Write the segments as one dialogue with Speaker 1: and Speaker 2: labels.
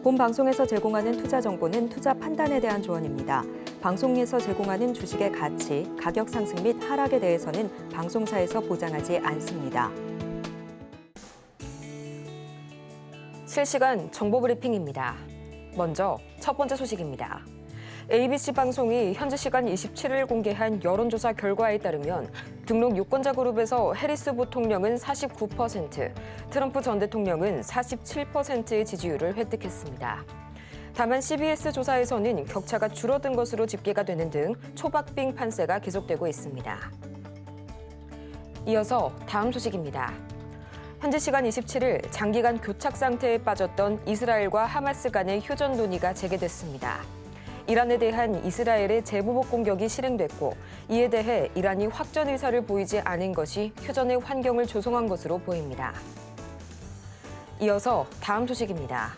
Speaker 1: 본 방송에서 제공하는 투자 정보는 투자 판단에 대한 조언입니다. 방송에서 제공하는 주식의 가치, 가격 상승 및 하락에 대해서는 방송사에서 보장하지 않습니다.
Speaker 2: 실시간 정보 브리핑입니다. 먼저 첫 번째 소식입니다. ABC 방송이 현지 시간 27일 공개한 여론조사 결과에 따르면 등록 유권자 그룹에서 해리스 부통령은 49%, 트럼프 전 대통령은 47%의 지지율을 획득했습니다. 다만 CBS 조사에서는 격차가 줄어든 것으로 집계가 되는 등 초박빙 판세가 계속되고 있습니다. 이어서 다음 소식입니다. 현지 시간 27일 장기간 교착 상태에 빠졌던 이스라엘과 하마스 간의 휴전 논의가 재개됐습니다. 이란에 대한 이스라엘의 재보복 공격이 실행됐고 이에 대해 이란이 확전 의사를 보이지 않은 것이 휴전의 환경을 조성한 것으로 보입니다. 이어서 다음 소식입니다.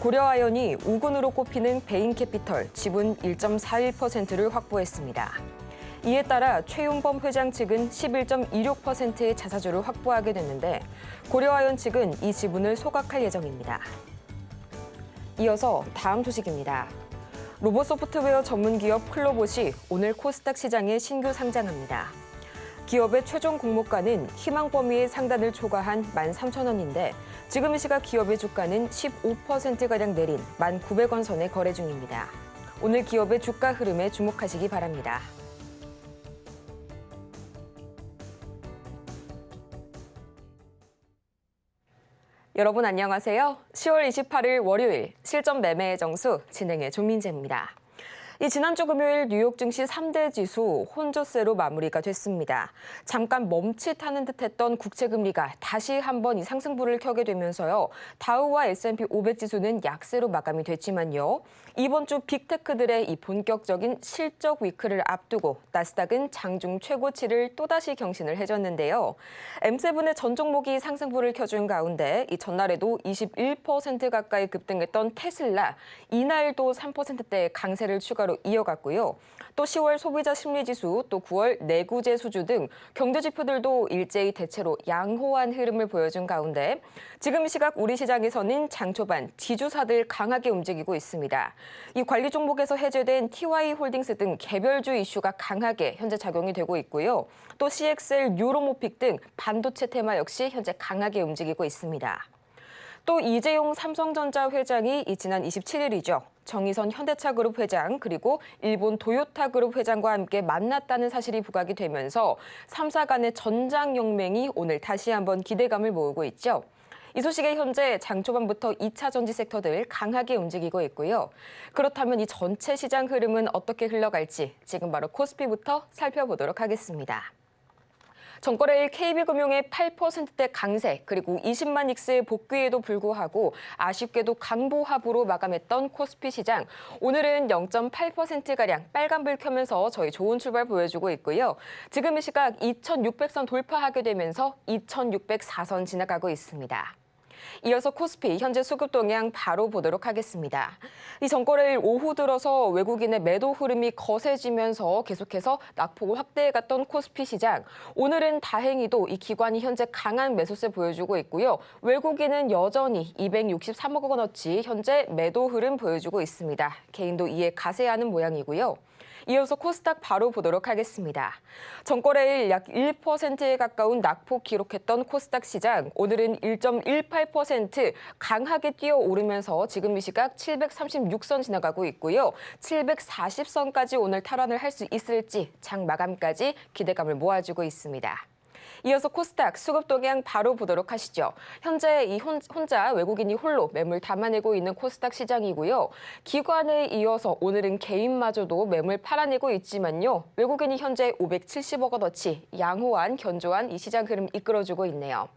Speaker 2: 고려아연이 우군으로 꼽히는 베인캐피털 지분 1.41%를 확보했습니다. 이에 따라 최용범 회장 측은 11.26%의 자사주를 확보하게 됐는데 고려아연 측은 이 지분을 소각할 예정입니다. 이어서 다음 소식입니다. 로봇 소프트웨어 전문 기업 클로봇이 오늘 코스닥 시장에 신규 상장합니다. 기업의 최종 공모가는 희망 범위의 상단을 초과한 13,000원인데 지금 이 시각 기업의 주가는 15%가량 내린 1,900원 선에 거래 중입니다. 오늘 기업의 주가 흐름에 주목하시기 바랍니다. 여러분 안녕하세요. 10월 28일 월요일 실전 매매의 정수 진행의 조민재입니다. 이 지난주 금요일 뉴욕 증시 3대 지수 혼조세로 마무리가 됐습니다. 잠깐 멈칫하는 듯했던 국채금리가 다시 한번 이 상승불을 켜게 되면서요. 다우와 S&P 500 지수는 약세로 마감이 됐지만요. 이번 주 빅테크들의 이 본격적인 실적 위크를 앞두고 나스닥은 장중 최고치를 또다시 경신을 해줬는데요. M7의 전 종목이 상승불을 켜준 가운데 이 전날에도 21% 가까이 급등했던 테슬라, 이날도 3%대의 강세를 추가로 이어갔고요. 또 10월 소비자 심리지수, 또 9월 내구재 수주 등 경제 지표들도 일제히 대체로 양호한 흐름을 보여준 가운데 지금 시각 우리 시장에서는 장 초반 지주사들 강하게 움직이고 있습니다. 이 관리 종목에서 해제된 TY홀딩스 등 개별주 이슈가 강하게 현재 작용이 되고 있고요. 또 CXL, 뉴로모픽 등 반도체 테마 역시 현재 강하게 움직이고 있습니다. 또 이재용 삼성전자 회장이 지난 27일이죠. 정의선 현대차그룹 회장 그리고 일본 도요타그룹 회장과 함께 만났다는 사실이 부각이 되면서 3사 간의 전장연맹이 오늘 다시 한번 기대감을 모으고 있죠. 이 소식에 현재 장 초반부터 2차 전지 섹터들 강하게 움직이고 있고요. 그렇다면 이 전체 시장 흐름은 어떻게 흘러갈지 지금 바로 코스피부터 살펴보도록 하겠습니다. 전거래일 KB금융의 8%대 강세 그리고 20만 익스의 복귀에도 불구하고 아쉽게도 강보합으로 마감했던 코스피 시장. 오늘은 0.8%가량 빨간불 켜면서 저희 좋은 출발 보여주고 있고요. 지금 이 시각 2,600선 돌파하게 되면서 2,604선 지나가고 있습니다. 이어서 코스피 현재 수급 동향 바로 보도록 하겠습니다. 이 전거래일 오후 들어서 외국인의 매도 흐름이 거세지면서 계속해서 낙폭을 확대해갔던 코스피 시장. 오늘은 다행히도 이 기관이 현재 강한 매수세 보여주고 있고요. 외국인은 여전히 263억 원어치 현재 매도 흐름 보여주고 있습니다. 개인도 이에 가세하는 모양이고요. 이어서 코스닥 바로 보도록 하겠습니다. 전거래일 약 1%에 가까운 낙폭 기록했던 코스닥 시장. 오늘은 1.18% 강하게 뛰어오르면서 지금 이 시각 736선 지나가고 있고요. 740선까지 오늘 탈환을 할 수 있을지 장 마감까지 기대감을 모아주고 있습니다. 이어서 코스닥 수급 동향 바로 보도록 하시죠. 현재 혼자 외국인이 홀로 매물 담아내고 있는 코스닥 시장이고요. 기관에 이어서 오늘은 개인마저도 매물 팔아내고 있지만요. 외국인이 현재 570억 원어치 양호한 견조한 이 시장 흐름 이끌어주고 있네요.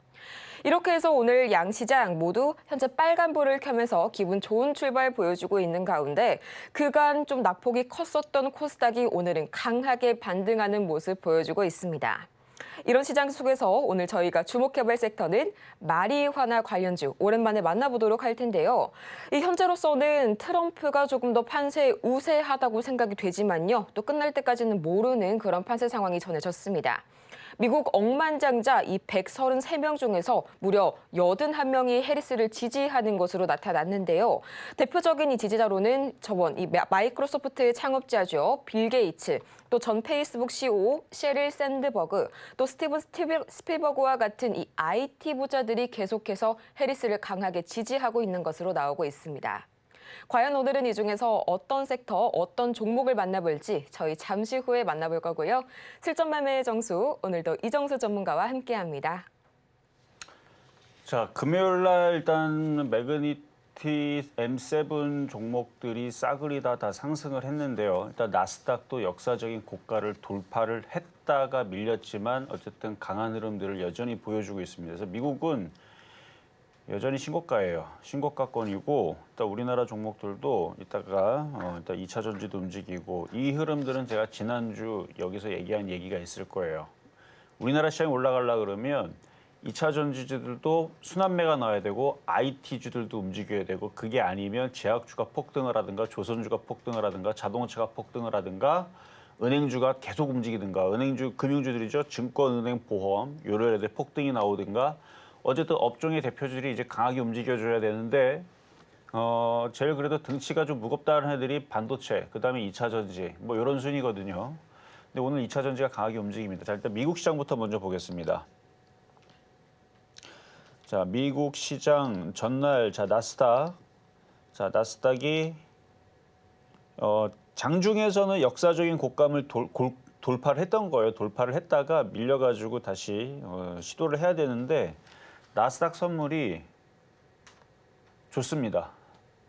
Speaker 2: 이렇게 해서 오늘 양시장 모두 현재 빨간불을 켜면서 기분 좋은 출발 보여주고 있는 가운데 그간 좀 낙폭이 컸었던 코스닥이 오늘은 강하게 반등하는 모습 보여주고 있습니다. 이런 시장 속에서 오늘 저희가 주목해볼 섹터는 마리화나 관련주 오랜만에 만나보도록 할 텐데요. 이 현재로서는 트럼프가 조금 더 판세 우세하다고 생각이 되지만요. 또 끝날 때까지는 모르는 그런 판세 상황이 전해졌습니다. 미국 억만장자 이 133명 중에서 무려 81명이 해리스를 지지하는 것으로 나타났는데요. 대표적인 이 지지자로는 저번 이 마이크로소프트의 창업자죠. 빌 게이츠, 또 전 페이스북 CEO 셰릴 샌드버그, 또 스티븐 스필버그와 같은 이 IT 부자들이 계속해서 해리스를 강하게 지지하고 있는 것으로 나오고 있습니다. 과연 오늘은 이 중에서 어떤 섹터, 어떤 종목을 만나볼지 저희 잠시 후에 만나볼 거고요. 실전 매매의 정수, 오늘도 이정수 전문가와 함께합니다.
Speaker 3: 자, 금요일 날 일단 매그니티 M7 종목들이 싸그리다 다 상승을 했는데요. 일단 나스닥도 역사적인 고가를 돌파를 했다가 밀렸지만 어쨌든 강한 흐름들을 여전히 보여주고 있습니다. 그래서 미국은 여전히 신고가예요. 신고가권이고 일단 우리나라 종목들도 이따가 일단 2차 전지도 움직이고 이 흐름들은 제가 지난주 여기서 얘기한 얘기가 있을 거예요. 우리나라 시장이 올라가려 그러면 2차 전지주들도 순환매가 나와야 되고 IT주들도 움직여야 되고 그게 아니면 제약주가 폭등을 하든가 조선주가 폭등을 하든가 자동차가 폭등을 하든가 은행주가 계속 움직이든가 은행주, 금융주들이죠. 증권, 은행, 보험 요런 애들 폭등이 나오든가 어쨌든 업종의 대표주들이 이제 강하게 움직여줘야 되는데 제일 그래도 등치가 좀 무겁다는 애들이 반도체, 그다음에 2차 전지 뭐 이런 순이거든요. 근데 오늘 2차 전지가 강하게 움직입니다. 자, 일단 미국 시장부터 먼저 보겠습니다. 자, 미국 시장 전날 자 나스닥, 자 나스닥이 장중에서는 역사적인 고감을 돌파를 했던 거예요. 돌파를 했다가 밀려가지고 다시 시도를 해야 되는데 나스닥 선물이 좋습니다.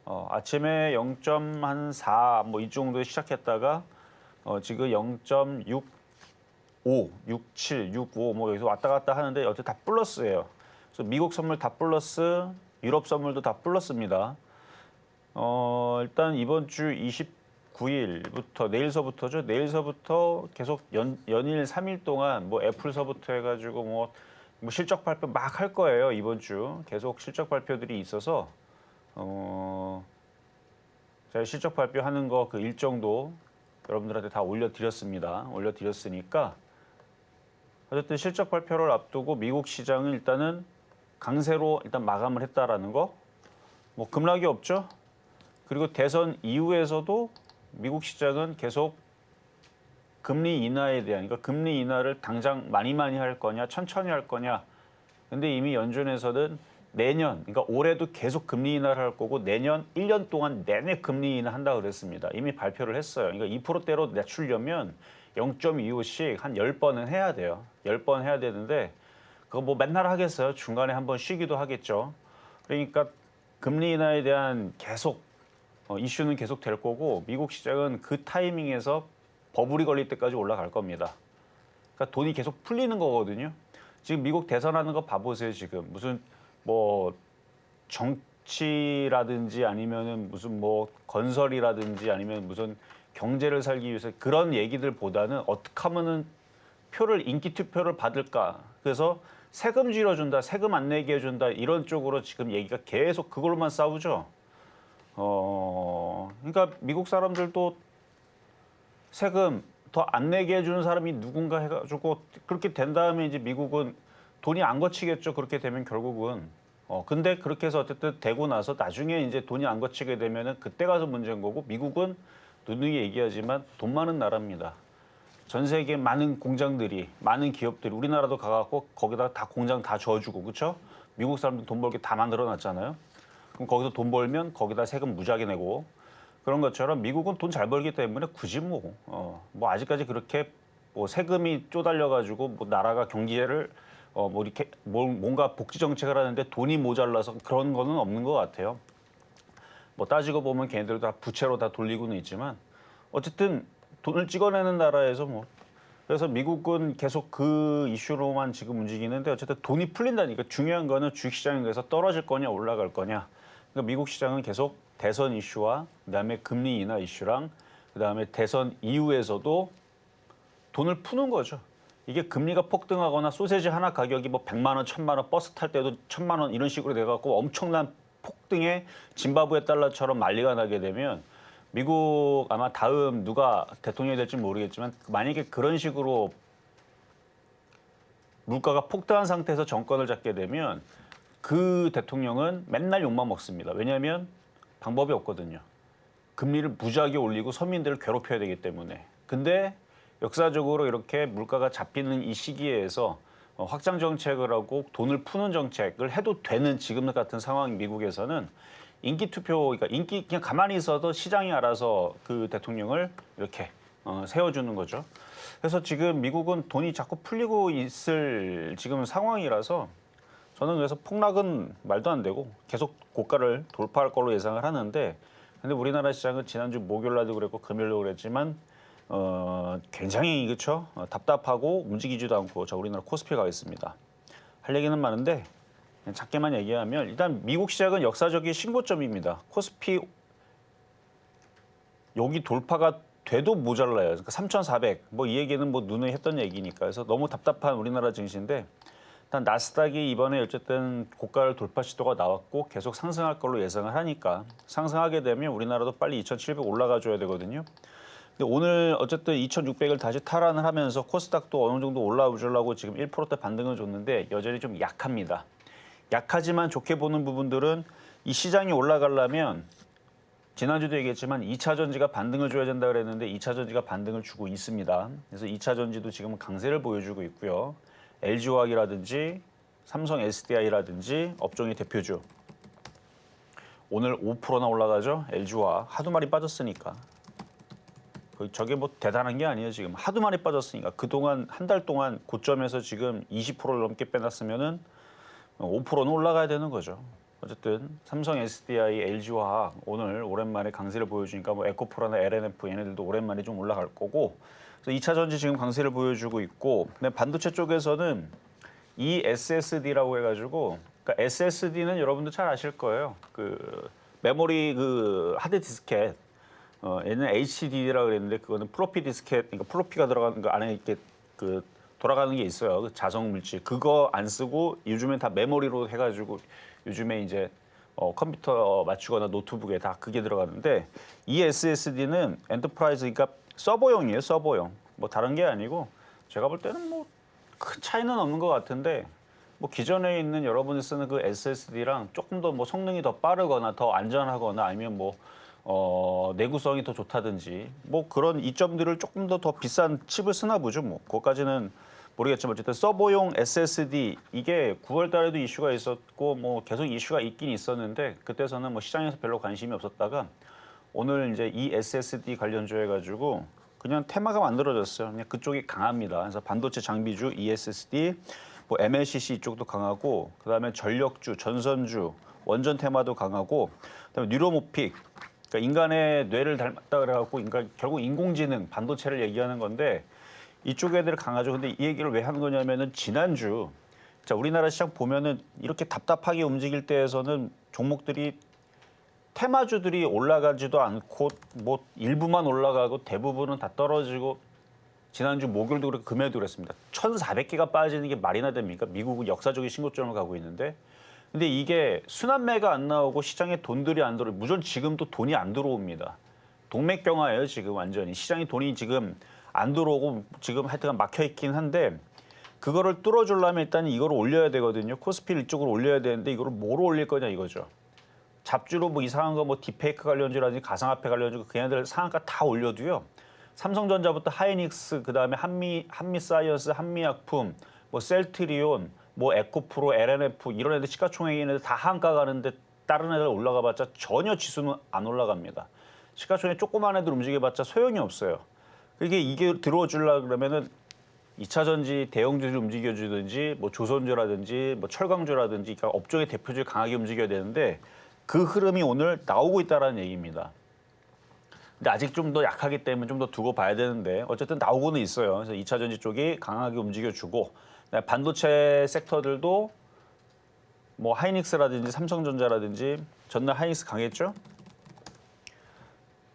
Speaker 3: 아침에 0.4 뭐 이 정도에 시작했다가 지금 0.65, 67, 65 뭐 여기서 왔다 갔다 하는데 어쨌든 다 플러스예요. 그래서 미국 선물 다 플러스, 유럽 선물도 다 플러스입니다. 일단 이번 주 29일부터 내일서부터죠. 내일서부터 계속 연일 3일 동안 뭐 애플서부터 해가지고 뭐 실적 발표 막 할 거예요. 이번 주 계속 실적 발표들이 있어서 제가 실적 발표하는 거 그 일정도 여러분들한테 다 올려드렸습니다. 올려드렸으니까 어쨌든 실적 발표를 앞두고 미국 시장은 일단은 강세로 일단 마감을 했다라는 거. 뭐 급락이 없죠. 그리고 대선 이후에서도 미국 시장은 계속 금리 인하에 대한, 그러니까 금리 인하를 당장 많이 할 거냐, 천천히 할 거냐. 근데 이미 연준에서는 내년, 그러니까 올해도 계속 금리 인하를 할 거고 내년 1년 동안 내내 금리 인하 한다고 그랬습니다. 이미 발표를 했어요. 그러니까 2%대로 낮추려면 0.25씩 한 10번은 해야 돼요. 10번 해야 되는데 그거 뭐 맨날 하겠어요. 중간에 한번 쉬기도 하겠죠. 그러니까 금리 인하에 대한 계속 이슈는 계속 될 거고 미국 시장은 그 타이밍에서 버블이 걸릴 때까지 올라갈 겁니다. 그러니까 돈이 계속 풀리는 거거든요. 지금 미국 대선하는 거 봐보세요. 지금 무슨 뭐 정치라든지 아니면은 무슨 뭐 건설이라든지 아니면 무슨 경제를 살기 위해서 그런 얘기들보다는 어떻게 하면은 인기 투표를 받을까. 그래서 세금 줄여준다, 세금 안 내게 해준다 이런 쪽으로 지금 얘기가 계속 그걸로만 싸우죠. 그러니까 미국 사람들도 세금 더 안 내게 해주는 사람이 누군가 해가지고 그렇게 된 다음에 이제 미국은 돈이 안 거치겠죠. 그렇게 되면 결국은. 근데 그렇게 해서 어쨌든 되고 나서 나중에 이제 돈이 안 거치게 되면은 그때 가서 문제인 거고 미국은 누누이 얘기하지만 돈 많은 나라입니다. 전 세계 많은 공장들이, 많은 기업들이 우리나라도 가갖고 거기다가 다 공장 다 줘주고 그렇죠? 미국 사람들 돈 벌게 다 만들어놨잖아요. 그럼 거기서 돈 벌면 거기다 세금 무지하게 내고 그런 것처럼 미국은 돈 잘 벌기 때문에 굳이 뭐 아직까지 그렇게 뭐 세금이 쪼달려가지고 뭐 나라가 경제를 뭐 이렇게 뭔가 복지 정책을 하는데 돈이 모자라서 그런 거는 없는 것 같아요. 뭐 따지고 보면 걔네들도 다 부채로 다 돌리고는 있지만 어쨌든 돈을 찍어내는 나라에서 뭐 그래서 미국은 계속 그 이슈로만 지금 움직이는데 어쨌든 돈이 풀린다니까 중요한 거는 주식시장에서 떨어질 거냐 올라갈 거냐. 그러니까 미국 시장은 계속 대선 이슈와 그다음에 금리 인하 이슈랑 그다음에 대선 이후에서도 돈을 푸는 거죠. 이게 금리가 폭등하거나 소세지 하나 가격이 뭐 100만 원, 1000만 원, 버스 탈 때도 1000만 원 이런 식으로 돼갖고 엄청난 폭등에 짐바브웨 달러처럼 난리가 나게 되면 미국 아마 다음 누가 대통령이 될지 모르겠지만 만약에 그런 식으로 물가가 폭등한 상태에서 정권을 잡게 되면 그 대통령은 맨날 욕만 먹습니다. 왜냐하면 방법이 없거든요. 금리를 무지하게 올리고 서민들을 괴롭혀야 되기 때문에. 근데 역사적으로 이렇게 물가가 잡히는 이 시기에서 확장 정책을 하고 돈을 푸는 정책을 해도 되는 지금 같은 상황 미국에서는 인기 투표, 그러니까 인기 그냥 가만히 있어도 시장이 알아서 그 대통령을 이렇게 세워주는 거죠. 그래서 지금 미국은 돈이 자꾸 풀리고 있을 지금 상황이라서 저는 그래서 폭락은 말도 안 되고 계속 고가를 돌파할 걸로 예상을 하는데, 근데 우리나라 시장은 지난주 목요일 날도 그랬고 금요일도 그랬지만 굉장히 그렇죠. 답답하고 움직이지도 않고 자 우리나라 코스피 가 있습니다. 할 얘기는 많은데 그냥 작게만 얘기하면 일단 미국 시장은 역사적인 신고점입니다. 코스피 여기 돌파가 돼도 모자라요. 그러니까 3,400. 뭐 이 얘기는 뭐 누누이 했던 얘기니까. 그래서 너무 답답한 우리나라 증시인데 일단 나스닥이 이번에 어쨌든 고가를 돌파 시도가 나왔고 계속 상승할 걸로 예상을 하니까 상승하게 되면 우리나라도 빨리 2,700 올라가 줘야 되거든요. 근데 오늘 어쨌든 2,600을 다시 탈환을 하면서 코스닥도 어느 정도 올라오려고 지금 1%대 반등을 줬는데 여전히 좀 약합니다. 약하지만 좋게 보는 부분들은 이 시장이 올라가려면 지난주도 얘기했지만 2차 전지가 반등을 줘야 된다 그랬는데 2차 전지가 반등을 주고 있습니다. 그래서 2차 전지도 지금 강세를 보여주고 있고요. LG화학이라든지 삼성 SDI라든지 업종의 대표주. 오늘 5%나 올라가죠. LG화학 하도 많이 빠졌으니까. 저게 뭐 대단한 게 아니에요. 지금 하도 많이 빠졌으니까. 그동안 한 달 동안 고점에서 지금 20%를 넘게 빼놨으면은 5%는 올라가야 되는 거죠. 어쨌든 삼성 SDI, LG화학 오늘 오랜만에 강세를 보여주니까 뭐 에코프로나 LNF 얘네들도 오랜만에 좀 올라갈 거고. 그래서 2차 전지 지금 강세를 보여주고 있고, 근데 반도체 쪽에서는 이 SSD라고 해가지고, 그러니까 SSD는 여러분들 잘 아실 거예요. 그 메모리 그 하드 디스켓. 얘는 HDD라고 그랬는데 그거는 플로피 디스켓, 그러니까 플로피가 들어가는 거 안에 이렇게 그 돌아가는 게 있어요. 그 자성 물질. 그거 안 쓰고 요즘엔 다 메모리로 해가지고 요즘에 이제 컴퓨터 맞추거나 노트북에 다 그게 들어가는데 이 SSD는 엔터프라이즈, 그러니까 서버용이에요. 서버용. 뭐 다른 게 아니고 제가 볼 때는 뭐 큰 차이는 없는 것 같은데 뭐 기존에 있는 여러분이 쓰는 그 SSD랑 조금 더 뭐 성능이 더 빠르거나 더 안전하거나 아니면 뭐 내구성이 더 좋다든지 뭐 그런 이점들을 조금 더 비싼 칩을 쓰나 보죠. 뭐 그것까지는 모르겠지만 어쨌든 서버용 SSD 이게 9월 달에도 이슈가 있었고 뭐 계속 이슈가 있긴 있었는데 그때서는 뭐 시장에서 별로 관심이 없었다가 오늘 이제 이 SSD 관련주 해가지고 그냥 테마가 만들어졌어요. 그냥 그쪽이 강합니다. 그래서 반도체 장비주 ESSD, 뭐 MLCC 이쪽도 강하고 그다음에 전력주, 전선주, 원전 테마도 강하고 그다음에 뉴로모픽. 그러니까 인간의 뇌를 닮았다 그래갖고 결국 인공지능, 반도체를 얘기하는 건데 이쪽 애들 강하죠. 근데 이 얘기를 왜 하는 거냐면은 지난주 자 우리나라 시장 보면은 이렇게 답답하게 움직일 때에서는 종목들이 테마주들이 올라가지도 않고 뭐 일부만 올라가고 대부분은 다 떨어지고 지난주 목요일도 그렇고 금요일도 그랬습니다. 1,400개가 빠지는 게 말이나 됩니까? 미국은 역사적인 신고점을 가고 있는데 근데 이게 순환매가 안 나오고 시장에 돈들이 안 들어오고 무전 지금도 돈이 안 들어옵니다. 동맥경화예요 지금 완전히. 시장에 돈이 지금 안 들어오고 지금 하여튼 막혀있긴 한데 그거를 뚫어주려면 일단 이거를 올려야 되거든요. 코스피를 이쪽으로 올려야 되는데 이거를 뭐로 올릴 거냐 이거죠. 잡주로 뭐 이상한 거 뭐 딥페이크 관련주라든지 가상화폐 관련주 걔네들 상한가 다 올려도요. 삼성전자부터 하이닉스 그다음에 한미사이언스, 한미약품, 뭐 셀트리온, 뭐 에코프로, LNF 이런 애들 시가총액 있는 애들 다 한가 가는데 다른 애들 올라가봤자 전혀 지수는 안 올라갑니다. 시가총액 조그만 애들 움직여봤자 소용이 없어요. 이게 들어주려고 그러면은 2차 전지 대형주를 움직여주든지 뭐 조선주라든지 뭐 철강주라든지 그러니까 업종의 대표주를 강하게 움직여야 되는데 그 흐름이 오늘 나오고 있다는 얘기입니다. 근데 아직 좀 더 약하기 때문에 좀 더 두고 봐야 되는데 어쨌든 나오고는 있어요. 그래서 2차 전지 쪽이 강하게 움직여주고 반도체 섹터들도 뭐 하이닉스라든지 삼성전자라든지 전날 하이닉스 강했죠.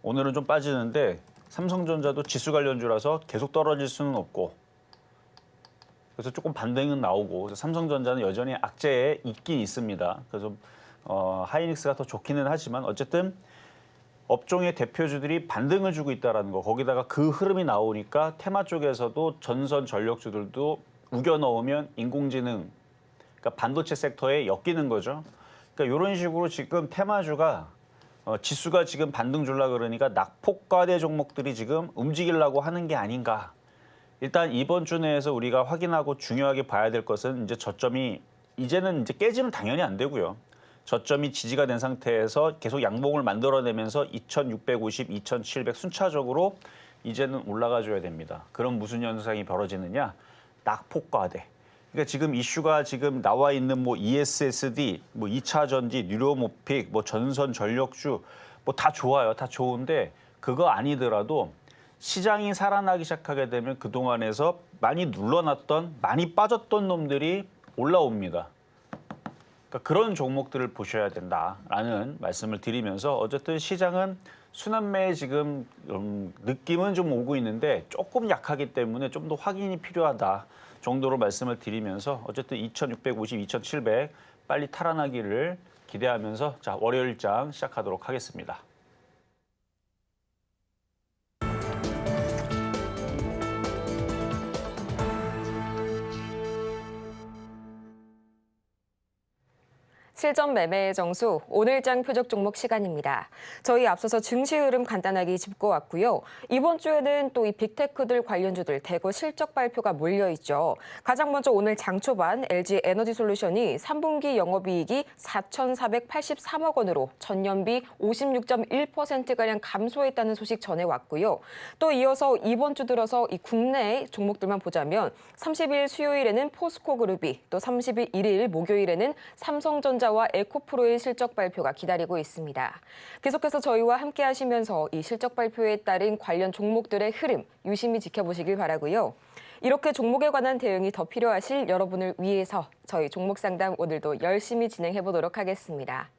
Speaker 3: 오늘은 좀 빠지는데 삼성전자도 지수 관련주라서 계속 떨어질 수는 없고 그래서 조금 반등은 나오고 그래서 삼성전자는 여전히 악재에 있긴 있습니다. 그래서 하이닉스가 더 좋기는 하지만 어쨌든 업종의 대표주들이 반등을 주고 있다는 거 거기다가 그 흐름이 나오니까 테마 쪽에서도 전선 전력주들도 우겨 넣으면 인공지능, 그러니까 반도체 섹터에 엮이는 거죠. 그러니까 이런 식으로 지금 테마주가 지수가 지금 반등 줄라 그러니까 낙폭과대 종목들이 지금 움직이려고 하는 게 아닌가. 일단 이번 주 내에서 우리가 확인하고 중요하게 봐야 될 것은 이제 저점이 이제는 이제 깨지면 당연히 안 되고요. 저점이 지지가 된 상태에서 계속 양봉을 만들어내면서 2650, 2700 순차적으로 이제는 올라가 줘야 됩니다. 그럼 무슨 현상이 벌어지느냐? 낙폭과대. 그러니까 지금 이슈가 지금 나와 있는 뭐 ESSD, 뭐 2차 전지, 뉴로모픽, 뭐 전선 전력주 뭐 다 좋아요. 다 좋은데 그거 아니더라도 시장이 살아나기 시작하게 되면 그동안에서 많이 눌러놨던, 많이 빠졌던 놈들이 올라옵니다. 그러니까 그런 종목들을 보셔야 된다라는 말씀을 드리면서 어쨌든 시장은 순환매에 지금 느낌은 좀 오고 있는데 조금 약하기 때문에 좀 더 확인이 필요하다 정도로 말씀을 드리면서 어쨌든 2650, 2700 빨리 탈환하기를 기대하면서 자 월요일장 시작하도록 하겠습니다.
Speaker 2: 실전 매매의 정수, 오늘장 표적 종목 시간입니다. 저희 앞서서 증시 흐름 간단하게 짚고 왔고요. 이번 주에는 또 이 빅테크들 관련주들 대거 실적 발표가 몰려있죠. 가장 먼저 오늘 장 초반 LG 에너지솔루션이 3분기 영업이익이 4,483억 원으로 전년비 56.1%가량 감소했다는 소식 전해왔고요. 또 이어서 이번 주 들어서 이 국내 종목들만 보자면 30일 수요일에는 포스코그룹이 또 30일 일일 목요일에는 삼성전자 와 에코프로의 실적 발표가 기다리고 있습니다. 계속해서 저희와 함께 하시면서 이 실적 발표에 따른 관련 종목들의 흐름 유심히 지켜보시길 바라고요. 이렇게 종목에 관한 대응이 더 필요하실 여러분을 위해서 저희 종목 상담 오늘도 열심히 진행해 보도록 하겠습니다.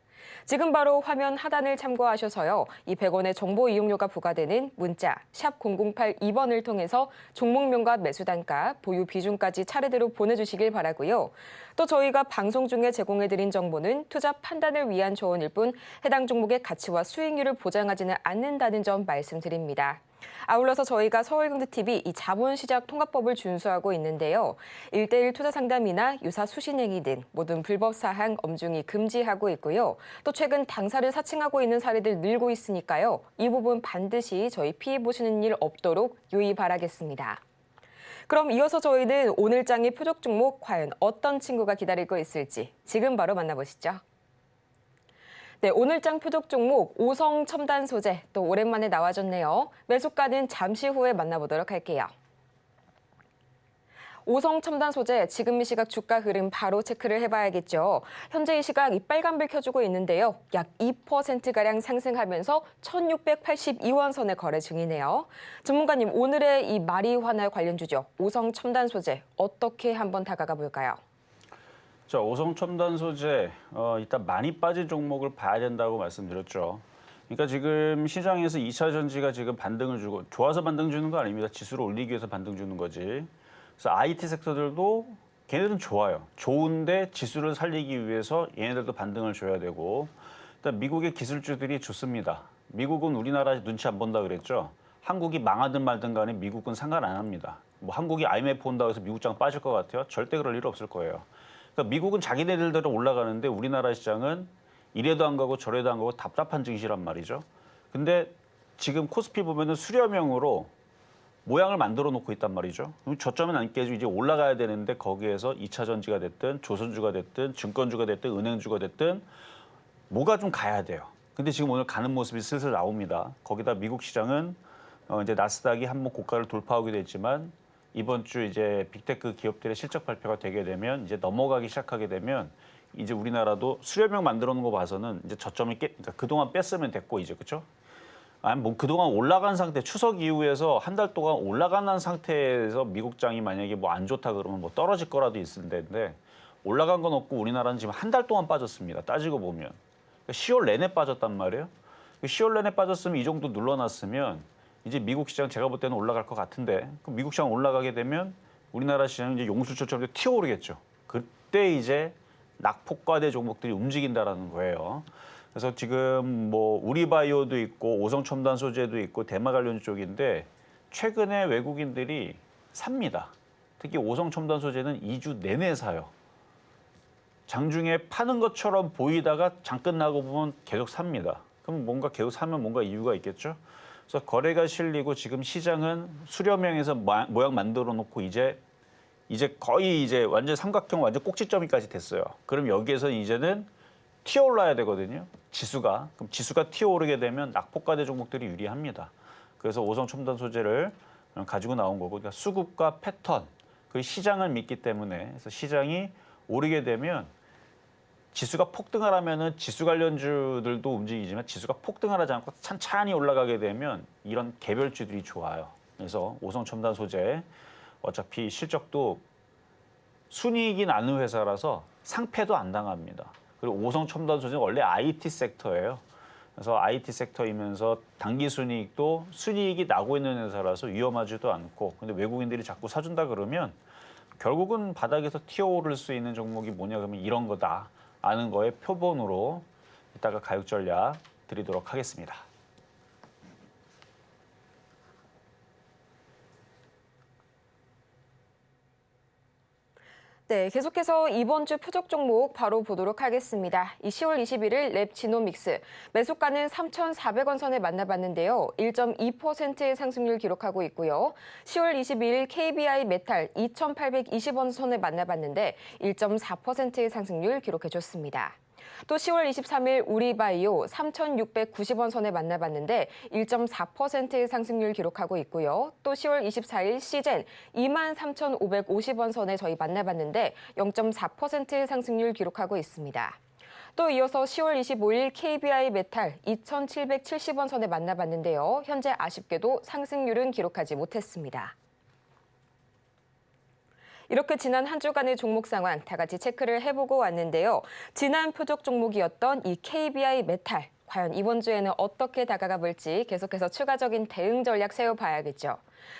Speaker 2: 지금 바로 화면 하단을 참고하셔서요. 이 100원의 정보 이용료가 부과되는 문자 샵 0082번을 통해서 종목명과 매수 단가, 보유 비중까지 차례대로 보내주시길 바라고요. 또 저희가 방송 중에 제공해드린 정보는 투자 판단을 위한 조언일 뿐 해당 종목의 가치와 수익률을 보장하지는 않는다는 점 말씀드립니다. 아울러서 저희가 서울경제TV 이 자본시장 통합법을 준수하고 있는데요. 1:1 투자 상담이나 유사 수신행위 등 모든 불법 사항 엄중히 금지하고 있고요. 또 최근 당사를 사칭하고 있는 사례들 늘고 있으니까요. 이 부분 반드시 저희 피해 보시는 일 없도록 유의 바라겠습니다. 그럼 이어서 저희는 오늘장의 표적 종목 과연 어떤 친구가 기다리고 있을지 지금 바로 만나보시죠. 네, 오늘장 표적 종목 오성 첨단 소재 또 오랜만에 나와줬네요. 매수가는 잠시 후에 만나보도록 할게요. 오성 첨단 소재 지금 이 시각 주가 흐름 바로 체크를 해봐야겠죠. 현재 이 시각 이 빨간불 켜주고 있는데요. 약 2%가량 상승하면서 1,682원 선에 거래 중이네요. 전문가님, 오늘의 이 마리화나 관련주죠. 오성 첨단 소재 어떻게 한번 다가가 볼까요?
Speaker 3: 자, 오성 첨단 소재 일단 많이 빠진 종목을 봐야 된다고 말씀드렸죠. 그러니까 지금 시장에서 2차 전지가 지금 반등을 주고 좋아서 반등 주는 거 아닙니다. 지수를 올리기 위해서 반등 주는 거지. 그래서 IT 섹터들도 걔네들은 좋아요. 좋은데 지수를 살리기 위해서 얘네들도 반등을 줘야 되고 일단 미국의 기술주들이 좋습니다. 미국은 우리나라 눈치 안 본다 그랬죠. 한국이 망하든 말든 간에 미국은 상관 안 합니다. 뭐 한국이 IMF 온다고 해서 미국장 빠질 것 같아요? 절대 그럴 일 없을 거예요. 그러니까 미국은 자기네들대로 올라가는데 우리나라 시장은 이래도 안 가고 저래도 안 가고 답답한 증시란 말이죠. 근데 지금 코스피 보면은 수렴형으로 모양을 만들어 놓고 있단 말이죠. 그럼 저점은 안 깨지고 이제 올라가야 되는데 거기에서 2차 전지가 됐든 조선주가 됐든 증권주가 됐든 은행주가 됐든 뭐가 좀 가야 돼요. 근데 지금 오늘 가는 모습이 슬슬 나옵니다. 거기다 미국 시장은 이제 나스닥이 한번 고가를 돌파하기도 했지만 이번 주 이제 빅테크 기업들의 실적 발표가 되게 되면 이제 넘어가기 시작하게 되면 이제 우리나라도 수렴형 만들어 놓은 거 봐서는 이제 저점이 그러니까 그동안 뺐으면 됐고 이제 그렇죠? 아니 뭐 그동안 올라간 상태 추석 이후에서 한 달 동안 올라간 상태에서 미국장이 만약에 뭐 안 좋다 그러면 뭐 떨어질 거라도 있을 텐데 올라간 건 없고 우리나라는 지금 한 달 동안 빠졌습니다. 따지고 보면 10월 내내 빠졌단 말이에요. 10월 내내 빠졌으면 이 정도 눌러놨으면 이제 미국 시장 제가 볼 때는 올라갈 것 같은데 그럼 미국 시장 올라가게 되면 우리나라 시장은 이제 용수철처럼 튀어오르겠죠. 그때 이제 낙폭과대 종목들이 움직인다라는 거예요. 그래서 지금 뭐 우리바이오도 있고 오성첨단 소재도 있고 대마 관련 쪽인데 최근에 외국인들이 삽니다. 특히 오성 첨단 소재는 2주 내내 사요. 장중에 파는 것처럼 보이다가 장 끝나고 보면 계속 삽니다. 그럼 뭔가 계속 사면 뭔가 이유가 있겠죠. 그래서 거래가 실리고 지금 시장은 수렴형에서 모양 만들어 놓고 이제 거의 이제 완전 삼각형 완전 꼭지점이까지 됐어요. 그럼 여기에서 이제는 튀어 올라야 되거든요. 지수가. 그럼 지수가 튀어 오르게 되면 낙폭과대 종목들이 유리합니다. 그래서 오성 첨단 소재를 가지고 나온 거고, 그러니까 수급과 패턴, 그 시장을 믿기 때문에, 그래서 시장이 오르게 되면 지수가 폭등을 하면은 지수 관련주들도 움직이지만 지수가 폭등을 하지 않고 찬찬히 올라가게 되면 이런 개별주들이 좋아요. 그래서 오성 첨단 소재 어차피 실적도 순이익이 나는 회사라서 상패도 안 당합니다. 그리고 오성 첨단 소재는 원래 IT 섹터예요. 그래서 IT 섹터이면서 당기 순이익도 순이익이 나고 있는 회사라서 위험하지도 않고, 근데 외국인들이 자꾸 사준다 그러면 결국은 바닥에서 튀어오를 수 있는 종목이 뭐냐 그러면 이런 거다 아는 거에 표본으로 이따가 가격 전략 드리도록 하겠습니다.
Speaker 2: 네, 계속해서 이번 주 표적 종목 바로 보도록 하겠습니다. 이 10월 21일 랩 지노믹스 매수가는 3,400원 선에 만나봤는데요. 1.2%의 상승률 기록하고 있고요. 10월 22일 KBI 메탈 2,820원 선에 만나봤는데 1.4%의 상승률 기록해줬습니다. 또 10월 23일 우리바이오 3,690원 선에 만나봤는데 1.4%의 상승률 기록하고 있고요. 또 10월 24일 시젠 23,550원 선에 저희 만나봤는데 0.4%의 상승률 기록하고 있습니다. 또 이어서 10월 25일 KBI 메탈 2,770원 선에 만나봤는데요. 현재 아쉽게도 상승률은 기록하지 못했습니다. 이렇게 지난 한 주간의 종목 상황 다 같이 체크를 해보고 왔는데요. 지난 표적 종목이었던 이 KBI 메탈, 과연 이번 주에는 어떻게 다가가 볼지 계속해서 추가적인 대응 전략 세워봐야겠죠.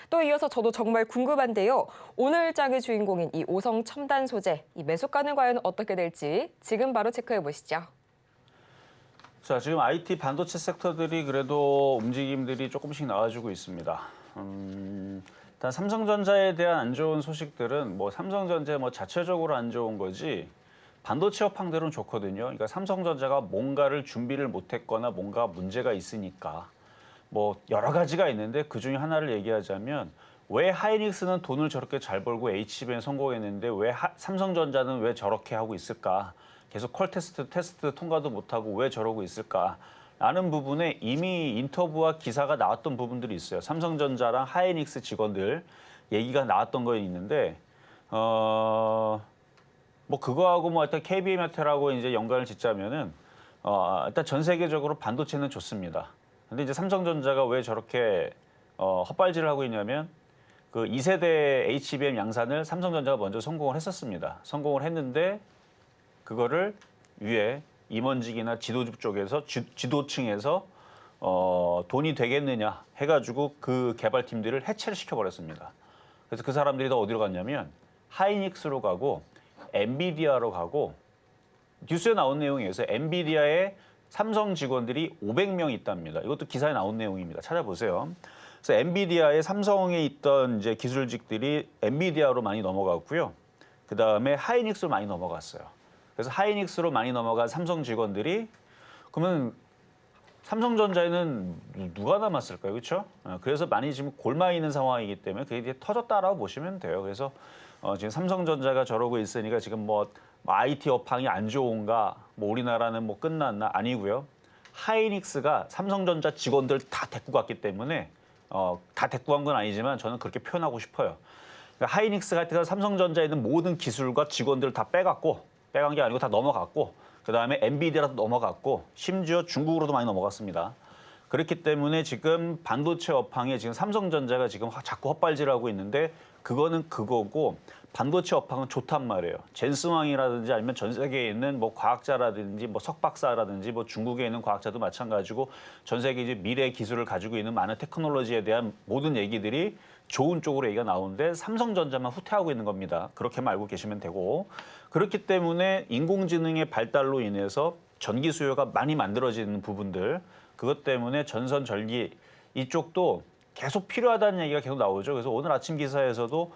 Speaker 2: 또 이어서 저도 정말 궁금한데요. 오늘 장의 주인공인 이 오성 첨단 소재, 이 매수가는 과연 어떻게 될지 지금 바로 체크해보시죠.
Speaker 3: 자, 지금 IT 반도체 섹터들이 그래도 움직임들이 조금씩 나와주고 있습니다. 일단 삼성전자에 대한 안 좋은 소식들은 뭐 삼성전자 뭐 자체적으로 안 좋은 거지 반도체 업황들은 좋거든요. 그러니까 삼성전자가 뭔가를 준비를 못했거나 뭔가 문제가 있으니까 뭐 여러 가지가 있는데 그 중에 하나를 얘기하자면 왜 하이닉스는 돈을 저렇게 잘 벌고 HBM에 성공했는데 왜 삼성전자는 왜 저렇게 하고 있을까? 계속 퀄 테스트 통과도 못하고 왜 저러고 있을까? 라는 부분에 이미 인터뷰와 기사가 나왔던 부분들이 있어요. 삼성전자랑 하이닉스 직원들 얘기가 나왔던 거 있는데 뭐 그거하고 뭐 일단 KB 메탈하고 이제 연관을 짓자면은 일단 전 세계적으로 반도체는 좋습니다. 근데 이제 삼성전자가 왜 저렇게 헛발질을 하고 있냐면 그 2세대 HBM 양산을 삼성전자가 먼저 성공을 했었습니다. 성공을 했는데 그거를 위에 임원직이나 지도부 쪽에서 지도층에서 돈이 되겠느냐 해가지고 그 개발팀들을 해체를 시켜버렸습니다. 그래서 그 사람들이 다 어디로 갔냐면 하이닉스로 가고 엔비디아로 가고 뉴스에 나온 내용에서 엔비디아에 삼성 직원들이 500명 있답니다. 이것도 기사에 나온 내용입니다. 찾아보세요. 그래서 엔비디아에 삼성에 있던 이제 기술직들이 엔비디아로 많이 넘어갔고요. 그 다음에 하이닉스로 많이 넘어갔어요. 그래서 하이닉스로 많이 넘어간 삼성 직원들이 그러면 삼성전자에는 누가 남았을까요? 그렇죠? 그래서 많이 지금 골마이는 상황이기 때문에 그게 이제 터졌다라고 보시면 돼요. 그래서 지금 삼성전자가 저러고 있으니까 지금 뭐 IT 업황이 안 좋은가? 뭐 우리나라는 뭐 끝났나? 아니고요. 하이닉스가 삼성전자 직원들 다 데리고 갔기 때문에 다 데리고 간 건 아니지만 저는 그렇게 표현하고 싶어요. 그러니까 하이닉스가 하여튼 삼성전자에 있는 모든 기술과 직원들을 다 빼간 게 아니고 다 넘어갔고 그다음에 엔비디아도 넘어갔고 심지어 중국으로도 많이 넘어갔습니다. 그렇기 때문에 지금 반도체 업황에 지금 삼성전자가 지금 자꾸 헛발질하고 있는데 그거는 그거고 반도체 업황은 좋단 말이에요. 젠스왕이라든지 아니면 전 세계에 있는 뭐 과학자라든지 뭐 석박사라든지 뭐 중국에 있는 과학자도 마찬가지고 전 세계 이제 미래 기술을 가지고 있는 많은 테크놀로지에 대한 모든 얘기들이 좋은 쪽으로 얘기가 나오는데 삼성전자만 후퇴하고 있는 겁니다. 그렇게만 알고 계시면 되고 그렇기 때문에 인공지능의 발달로 인해서 전기 수요가 많이 만들어지는 부분들 그것 때문에 전선 전기 이쪽도 계속 필요하다는 얘기가 계속 나오죠. 그래서 오늘 아침 기사에서도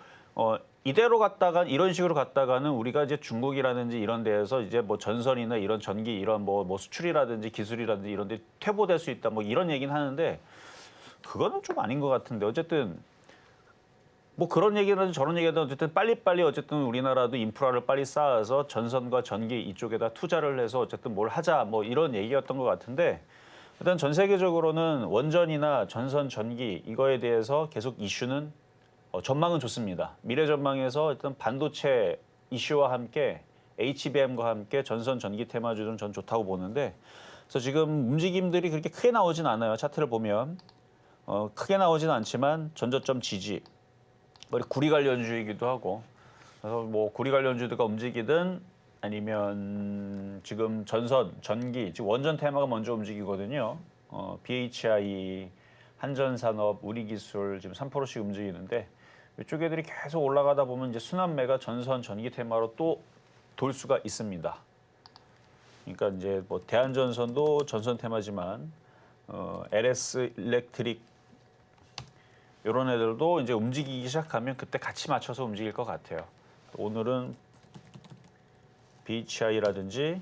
Speaker 3: 이대로 갔다가 이런 식으로 갔다가는 우리가 이제 중국이라든지 이런 데에서 이제 뭐 전선이나 이런 전기 이런 뭐 수출이라든지 기술이라든지 이런 데 퇴보될 수 있다 뭐 이런 얘기는 하는데 그거는 좀 아닌 것 같은데 어쨌든 뭐 그런 얘기는 저런 얘기든 어쨌든 빨리빨리 어쨌든 우리나라도 인프라를 빨리 쌓아서 전선과 전기 이쪽에다 투자를 해서 어쨌든 뭘 하자 뭐 이런 얘기였던 것 같은데 일단 전 세계적으로는 원전이나 전선 전기 이거에 대해서 계속 이슈는 전망은 좋습니다. 미래 전망에서 일단 반도체 이슈와 함께 HBM과 함께 전선 전기 테마주는 전 좋다고 보는데 그래서 지금 움직임들이 그렇게 크게 나오진 않아요. 차트를 보면 크게 나오진 않지만 전저점 지지 구리 관련주이기도 하고 그래서 뭐 구리 관련주가 움직이든 아니면 지금 전선, 전기, 지금 원전 테마가 먼저 움직이거든요. BHI, 한전산업, 우리기술 지금 3%씩 움직이는데 이쪽 애들이 계속 올라가다 보면 이제 순환매가 전선, 전기 테마로 또 돌 수가 있습니다. 그러니까 이제 뭐 대한전선도 전선 테마지만 LS 일렉트릭 이런 애들도 이제 움직이기 시작하면 그때 같이 맞춰서 움직일 것 같아요. 오늘은 BHI라든지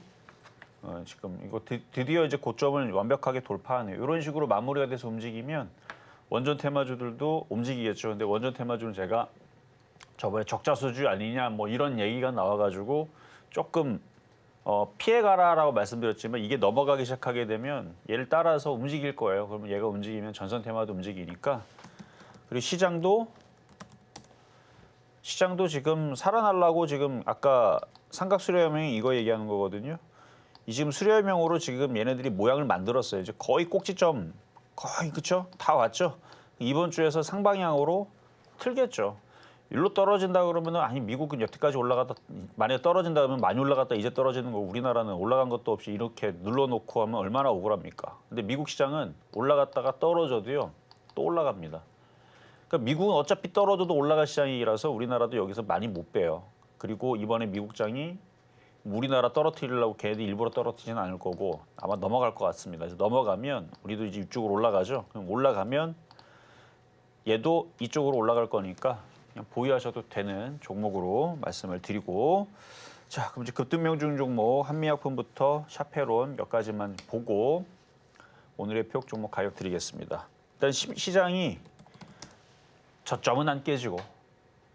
Speaker 3: 지금 이거 드디어 이제 고점을 완벽하게 돌파하네요. 이런 식으로 마무리가 돼서 움직이면 원전 테마주들도 움직이겠죠. 근데 원전 테마주는 제가 저번에 적자수주 아니냐 뭐 이런 얘기가 나와가지고 조금 피해가라라고 말씀드렸지만 이게 넘어가기 시작하게 되면 얘를 따라서 움직일 거예요. 그러면 얘가 움직이면 전선 테마도 움직이니까 그리고 시장도 지금 살아나려고 지금 아까 삼각 수렴형이 이거 얘기하는 거거든요. 이 지금 수렴형으로 지금 얘네들이 모양을 만들었어요. 이제 거의 꼭지점 거의 그쵸? 다 왔죠. 이번 주에서 상방향으로 틀겠죠. 일로 떨어진다 그러면은 아니 미국은 여태까지 올라갔다 만약에 떨어진다 그러면 많이 올라갔다 이제 떨어지는 거 우리나라는 올라간 것도 없이 이렇게 눌러놓고 하면 얼마나 억울합니까? 근데 미국 시장은 올라갔다가 떨어져도요 또 올라갑니다. 그러니까 미국은 어차피 떨어져도 올라갈 시장이라서 우리나라도 여기서 많이 못 빼요. 그리고 이번에 미국장이 우리나라 떨어뜨리려고 걔네들이 일부러 떨어뜨리지는 않을 거고 아마 넘어갈 것 같습니다. 그래서 넘어가면 우리도 이제 이쪽으로 올라가죠. 그럼 올라가면 얘도 이쪽으로 올라갈 거니까 그냥 보유하셔도 되는 종목으로 말씀을 드리고 자 그럼 이제 급등명중 종목 한미약품부터 샤페론 몇 가지만 보고 오늘의 표역 종목 가격 드리겠습니다. 일단 시장이 저점은 안 깨지고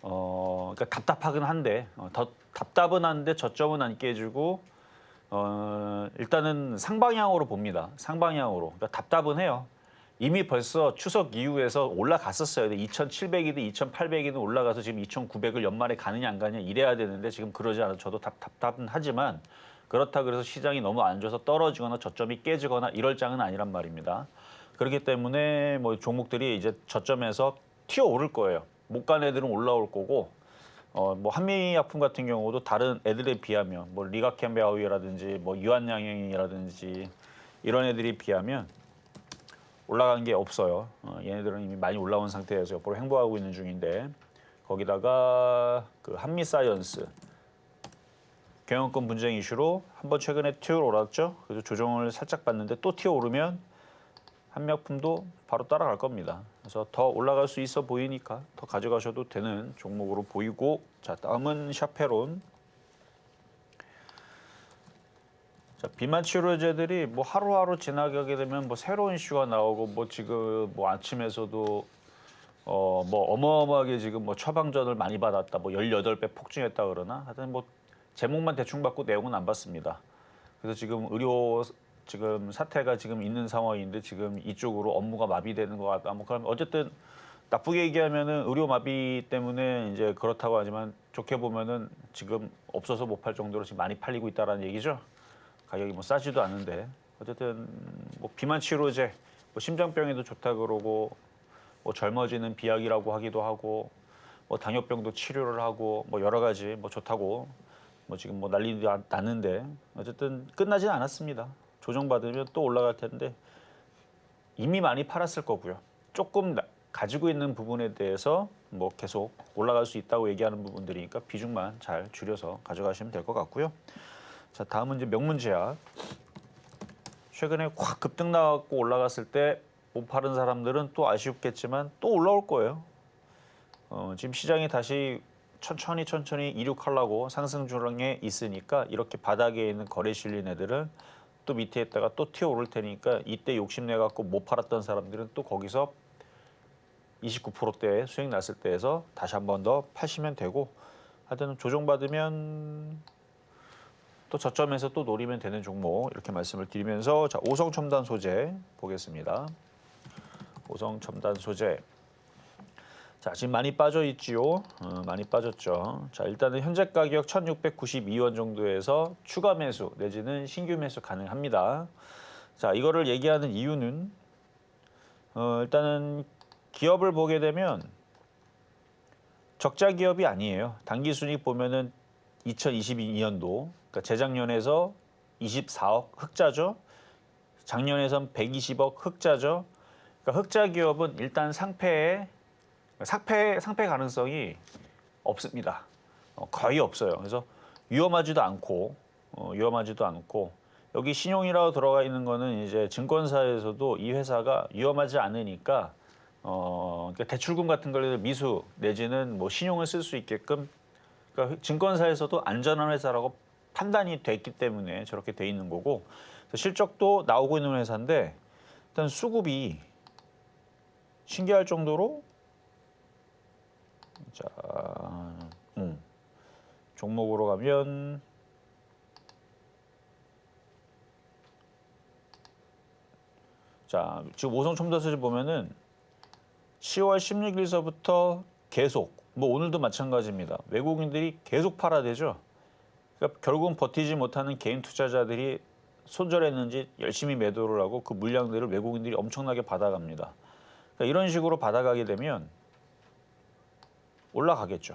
Speaker 3: 그러니까 답답하긴 한데 더 답답은 한데 저점은 안 깨지고 일단은 상방향으로 봅니다. 상방향으로 그러니까 답답은 해요. 이미 벌써 추석 이후에서 올라갔었어요. 2,700이든 2,800이든 올라가서 지금 2,900을 연말에 가느냐 안 가느냐 이래야 되는데 지금 그러지 않아서 저도 답답은 하지만 그렇다 그래서 시장이 너무 안 좋아서 떨어지거나 저점이 깨지거나 이럴 장은 아니란 말입니다. 그렇기 때문에 뭐 종목들이 이제 저점에서 튀어오를 거예요. 못 간 애들은 올라올 거고 뭐 한미약품 같은 경우도 다른 애들에 비하면 뭐 리가켄베아우이라든지 뭐 유한양행이라든지 이런 애들이 비하면 올라간 게 없어요. 얘네들은 이미 많이 올라온 상태에서 옆으로 횡보하고 있는 중인데 거기다가 그 한미사이언스 경영권 분쟁 이슈로 한번 최근에 튀어올랐죠. 그래서 조정을 살짝 받는데 또 튀어오르면 한미약품도 바로 따라갈 겁니다. 그래서 더 올라갈 수 있어 보이니까 더 가져가셔도 되는 종목으로 보이고 자 다음은 샤페론. 자, 비만 치료제들이 뭐 하루하루 지나가게 되면 뭐 새로운 이슈가 나오고 뭐 지금 뭐 아침에서도 뭐 어마어마하게 지금 뭐 처방전을 많이 받았다. 뭐 18배 폭증했다 그러나 하여튼 뭐 제목만 대충 받고 내용은 안 받습니다. 그래서 지금 의료 지금 사태가 지금 있는 상황인데 지금 이쪽으로 업무가 마비되는 것 같다. 뭐 그럼 어쨌든 나쁘게 얘기하면은 의료 마비 때문에 이제 그렇다고 하지만 좋게 보면은 지금 없어서 못 팔 정도로 지금 많이 팔리고 있다라는 얘기죠. 가격이 뭐 싸지도 않은데 어쨌든 뭐 비만 치료제, 뭐 심장병에도 좋다 그러고 뭐 젊어지는 비약이라고 하기도 하고 뭐 당뇨병도 치료를 하고 뭐 여러 가지 뭐 좋다고 뭐 지금 뭐 난리도 났는데 어쨌든 끝나진 않았습니다. 조정받으면 또 올라갈 텐데 이미 많이 팔았을 거고요. 조금 가지고 있는 부분에 대해서 뭐 계속 올라갈 수 있다고 얘기하는 부분들이니까 비중만 잘 줄여서 가져가시면 될 것 같고요. 자 다음은 이제 명문제약. 최근에 확 급등 나왔고 올라갔을 때 못 파는 사람들은 또 아쉽겠지만 또 올라올 거예요. 지금 시장이 다시 천천히 이륙하려고 상승 중에 있으니까 이렇게 바닥에 있는 거래 실린 애들은 또 밑에 있다가 또 튀어오를 테니까 이때 욕심내 갖고 못 팔았던 사람들은 또 거기서 29%대 수익 났을 때에서 다시 한 번 더 파시면 되고, 하여튼 조정받으면 또 저점에서 또 노리면 되는 종목, 이렇게 말씀을 드리면서, 자, 오성첨단 소재 보겠습니다. 오성첨단 소재. 자, 지금 많이 빠져 있지요. 많이 빠졌죠. 자, 일단은 현재 가격 1,692원 정도에서 추가 매수 내지는 신규 매수 가능합니다. 자, 이거를 얘기하는 이유는 일단은 기업을 보게 되면 적자 기업이 아니에요. 단기 순이익 보면은 2022년도, 그러니까 재작년에서 24억 흑자죠. 작년에선 120억 흑자죠. 그러니까 흑자 기업은 일단 상패 가능성이 없습니다. 거의 없어요. 그래서 위험하지도 않고 여기 신용이라고 들어가 있는 거는 이제 증권사에서도 이 회사가 위험하지 않으니까 그러니까 대출금 같은 걸 미수 내지는 뭐 신용을 쓸 수 있게끔, 그러니까 증권사에서도 안전한 회사라고 판단이 됐기 때문에 저렇게 돼 있는 거고, 실적도 나오고 있는 회사인데 일단 수급이 신기할 정도로, 자, 종목으로 가면 자, 지금 오성첨단소재 보면은 10월 16일서부터 계속, 뭐 오늘도 마찬가지입니다. 외국인들이 계속 팔아대죠. 그러니까 결국은 버티지 못하는 개인 투자자들이 손절했는지 열심히 매도를 하고 그 물량들을 외국인들이 엄청나게 받아갑니다. 그러니까 이런 식으로 받아가게 되면 올라가겠죠.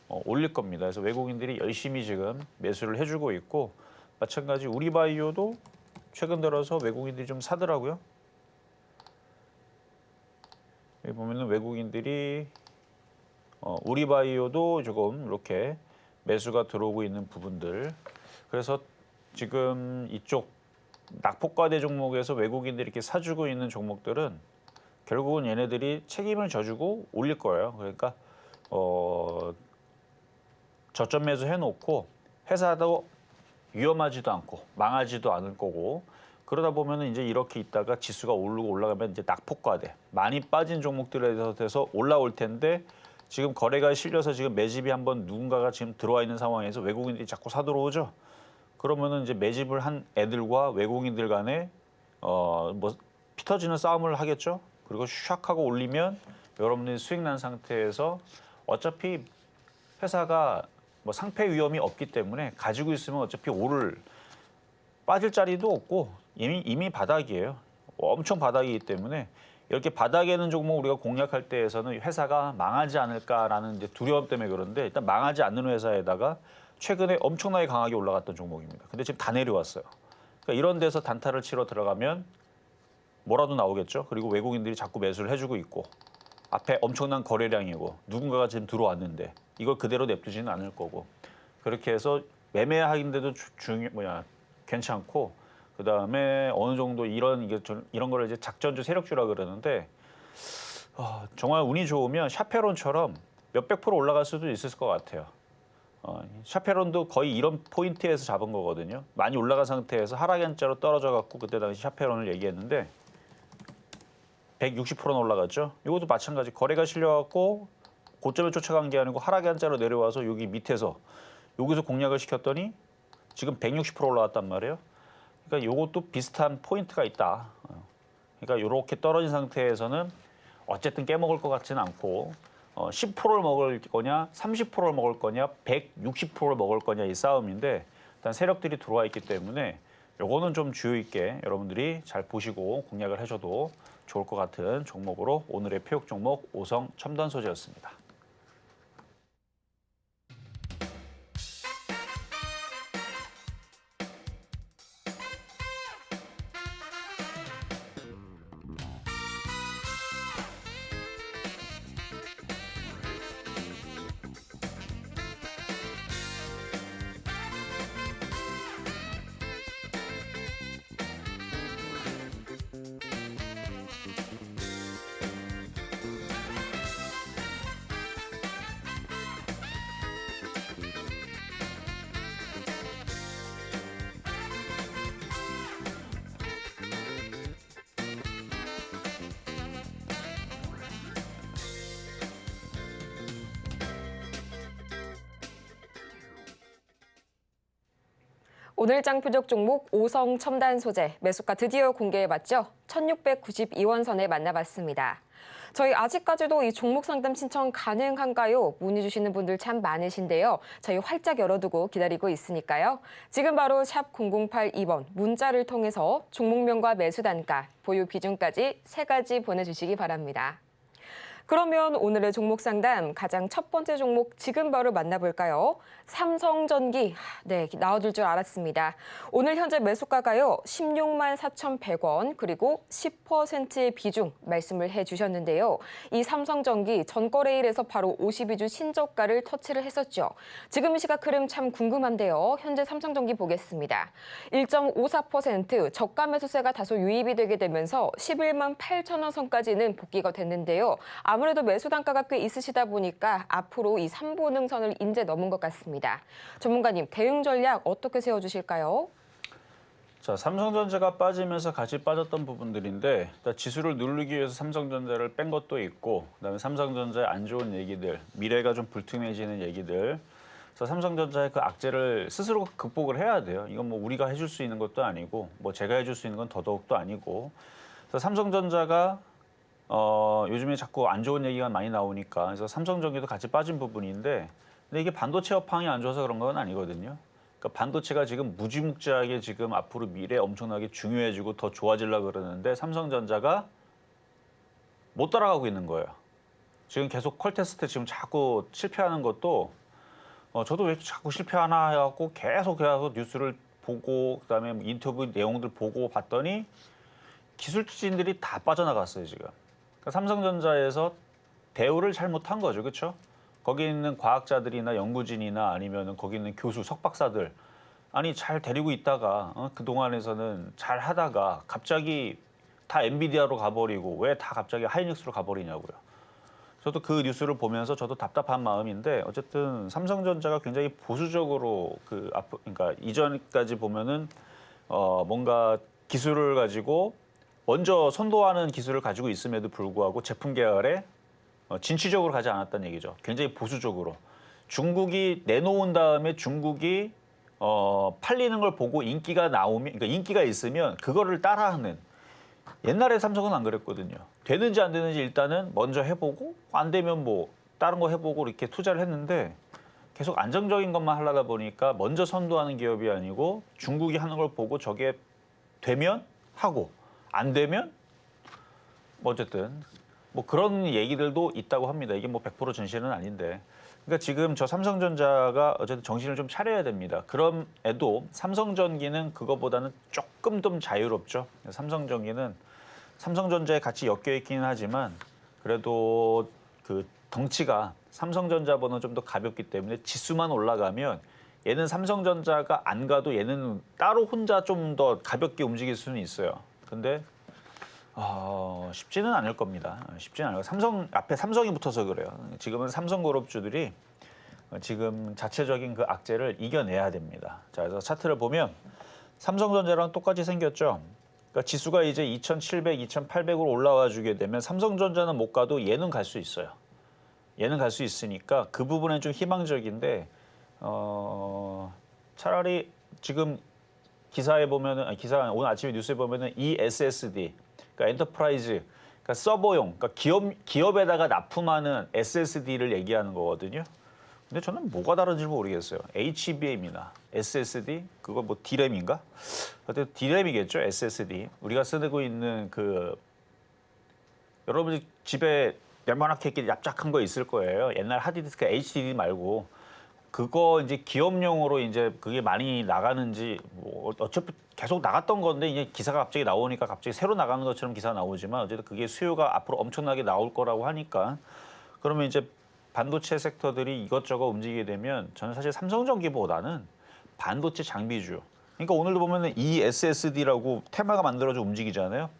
Speaker 3: 올릴 겁니다. 그래서 외국인들이 열심히 지금 매수를 해주고 있고, 마찬가지 우리바이오도 최근 들어서 외국인들이 좀 사더라고요. 여기 보면은 외국인들이 우리바이오도 조금 이렇게 매수가 들어오고 있는 부분들. 그래서 지금 이쪽 낙폭과대 종목에서 외국인들이 이렇게 사주고 있는 종목들은 결국은 얘네들이 책임을 져주고 올릴 거예요. 그러니까 저점 매수 해놓고 회사도 위험하지도 않고 망하지도 않을 거고, 그러다 보면은 이제 이렇게 있다가 지수가 오르고 올라가면 이제 낙폭과대 많이 빠진 종목들에 대해서 올라올 텐데, 지금 거래가 실려서 지금 매집이 한번 누군가가 지금 들어와 있는 상황에서 외국인들이 자꾸 사들어오죠. 그러면은 이제 매집을 한 애들과 외국인들 간에 뭐 피 터지는 싸움을 하겠죠. 그리고 샥 하고 올리면 여러분들이 수익 난 상태에서 어차피 회사가 뭐 상패 위험이 없기 때문에 가지고 있으면 어차피 빠질 자리도 없고 이미 바닥이에요. 엄청 바닥이기 때문에 이렇게 바닥에 있는 종목 우리가 공략할 때에서는 회사가 망하지 않을까라는 이제 두려움 때문에 그런데, 일단 망하지 않는 회사에다가 최근에 엄청나게 강하게 올라갔던 종목입니다. 근데 지금 다 내려왔어요. 그러니까 이런 데서 단타를 치러 들어가면 뭐라도 나오겠죠. 그리고 외국인들이 자꾸 매수를 해주고 있고 앞에 엄청난 거래량이고 누군가가 지금 들어왔는데 이걸 그대로 냅두지는 않을 거고, 그렇게 해서 매매하기인데도 괜찮고, 그 다음에 어느 정도 이런 거를 이제 작전주 세력주라 그러는데, 정말 운이 좋으면 샤페론처럼 몇백 프로 올라갈 수도 있을 것 같아요. 샤페론도 거의 이런 포인트에서 잡은 거거든요. 많이 올라간 상태에서 하락 N자로 떨어져 갖고 그때 당시 샤페론을 얘기했는데 160%는 올라갔죠. 이것도 마찬가지. 거래가 실려갖고 고점에 쫓아간 게 아니고 하락 N자로 내려와서 여기 밑에서 여기서 공략을 시켰더니 지금 160% 올라갔단 말이에요. 그러니까 이것도 비슷한 포인트가 있다. 그러니까 이렇게 떨어진 상태에서는 어쨌든 깨먹을 것 같지는 않고 10%를 먹을 거냐, 30%를 먹을 거냐, 160%를 먹을 거냐 이 싸움인데, 일단 세력들이 들어와 있기 때문에 요거는 좀 주의 있게 여러분들이 잘 보시고 공략을 하셔도 좋을 것 같은 종목으로 오늘의 표역 종목 오성 첨단 소재였습니다.
Speaker 2: 오늘 장 표적 종목 오성 첨단 소재 매수가 드디어 공개해봤죠. 1692원 선에 만나봤습니다. 저희 아직까지도 이 종목 상담 신청 가능한가요? 문의 주시는 분들 참 많으신데요. 저희 활짝 열어두고 기다리고 있으니까요. 지금 바로 샵 0082번 문자를 통해서 종목명과 매수 단가, 보유 비중까지 3가지 보내주시기 바랍니다. 그러면 오늘의 종목 상담 가장 첫 번째 종목 지금 바로 만나볼까요? 삼성전기, 네, 나와줄 줄 알았습니다. 오늘 현재 매수가가요, 16만 4,100원, 그리고 10%의 비중 말씀을 해주셨는데요. 이 삼성전기 전거래일에서 바로 52주 신저가를 터치를 했었죠. 지금 이 시각 흐름 참 궁금한데요. 현재 삼성전기 보겠습니다. 1.54% 저가 매수세가 다소 유입이 되게 되면서 11만 8천 원 선까지는 복귀가 됐는데요. 아무래도 매수 단가가 꽤 있으시다 보니까 앞으로 이 3보 능선을 이제 넘은 것 같습니다. 전문가님, 대응 전략 어떻게 세워주실까요?
Speaker 3: 자, 삼성전자가 빠지면서 같이 빠졌던 부분들인데 일단 지수를 누르기 위해서 삼성전자를 뺀 것도 있고 그다음에 삼성전자의 안 좋은 얘기들, 미래가 좀 불투명해지는 얘기들 그래서 삼성전자의 그 악재를 스스로 극복을 해야 돼요. 이건 뭐 우리가 해줄 수 있는 것도 아니고 뭐 제가 해줄 수 있는 건 더더욱도 아니고 그래서 삼성전자가 요즘에 자꾸 안 좋은 얘기가 많이 나오니까 그래서 삼성전기도 같이 빠진 부분인데 근데 이게 반도체 업황이 안 좋아서 그런 건 아니거든요. 그러니까 반도체가 지금 무지묵지하게 지금 앞으로 미래에 엄청나게 중요해지고 더 좋아지려고 그러는데 삼성전자가 못 따라가고 있는 거예요. 지금 계속 퀄 테스트 지금 자꾸 실패하는 것도 저도 왜 자꾸 실패하나 해갖고 계속 뉴스를 보고 그다음에 인터뷰 내용들 보고 봤더니 기술진들이 다 빠져나갔어요 지금. 그러니까 삼성전자에서 대우를 잘못한 거죠, 그렇죠? 거기 있는 과학자들이나 연구진이나 아니면 거기 있는 교수, 석박사들 아니 잘 데리고 있다가 그 동안에서는 잘 하다가 갑자기 다 엔비디아로 가버리고 왜 다 갑자기 하이닉스로 가버리냐고요. 저도 그 뉴스를 보면서 저도 답답한 마음인데 어쨌든 삼성전자가 굉장히 보수적으로 그러니까 이전까지 보면은 뭔가 기술을 가지고 먼저 선도하는 기술을 가지고 있음에도 불구하고 제품 개발에 진취적으로 가지 않았다는 얘기죠. 굉장히 보수적으로. 중국이 내놓은 다음에 중국이 팔리는 걸 보고 인기가 나오면, 그러니까 인기가 있으면 그거를 따라하는. 옛날에 삼성은 안 그랬거든요. 되는지 안 되는지 일단은 먼저 해보고 안 되면 뭐 다른 거 해보고 이렇게 투자를 했는데 계속 안정적인 것만 하려다 보니까 먼저 선도하는 기업이 아니고 중국이 하는 걸 보고 저게 되면 하고 안 되면 뭐 어쨌든 뭐 그런 얘기들도 있다고 합니다. 이게 뭐 100% 진실은 아닌데. 그러니까 지금 저 삼성전자가 어쨌든 정신을 좀 차려야 됩니다. 그럼에도 삼성전기는 그거보다는 조금 좀 자유롭죠. 삼성전기는 삼성전자에 같이 엮여 있기는 하지만 그래도 그 덩치가 삼성전자보다는 좀 더 가볍기 때문에 지수만 올라가면 얘는 삼성전자가 안 가도 얘는 따로 혼자 좀 더 가볍게 움직일 수는 있어요. 근데 쉽지는 않을 겁니다. 쉽지는 않을 거예요. 앞에 삼성이 붙어서 그래요. 지금은 삼성그룹주들이 지금 자체적인 그 악재를 이겨내야 됩니다. 자, 그래서 차트를 보면 삼성전자랑 똑같이 생겼죠. 그러니까 지수가 이제 2,700, 2,800으로 올라와 주게 되면 삼성전자는 못 가도 얘는 갈 수 있어요. 얘는 갈 수 있으니까 그 부분은 좀 희망적인데 차라리 지금 기사에 보면은 기사 오늘 아침에 뉴스에 보면은 ESSD 그러니까 엔터프라이즈 그러니까 서버용 그러니까 기업에다가 납품하는 SSD를 얘기하는 거거든요. 근데 저는 뭐가 다른지 모르겠어요. HBM이나 SSD 그거 뭐 D램인가? 하여튼 D램이겠죠. SSD 우리가 쓰고 있는 그 여러분 집에 웬만하게 이렇게 납작한 거 있을 거예요. 옛날 하드디스크 HDD 말고 그거 이제 기업용으로 이제 그게 많이 나가는지 뭐 어차피 계속 나갔던 건데 이제 기사가 갑자기 나오니까 갑자기 새로 나가는 것처럼 기사 나오지만 어쨌든 그게 수요가 앞으로 엄청나게 나올 거라고 하니까 그러면 이제 반도체 섹터들이 이것저것 움직이게 되면 저는 사실 삼성전기보다는 반도체 장비주 그러니까 오늘도 보면은 ESSD라고 테마가 만들어져 움직이잖아요.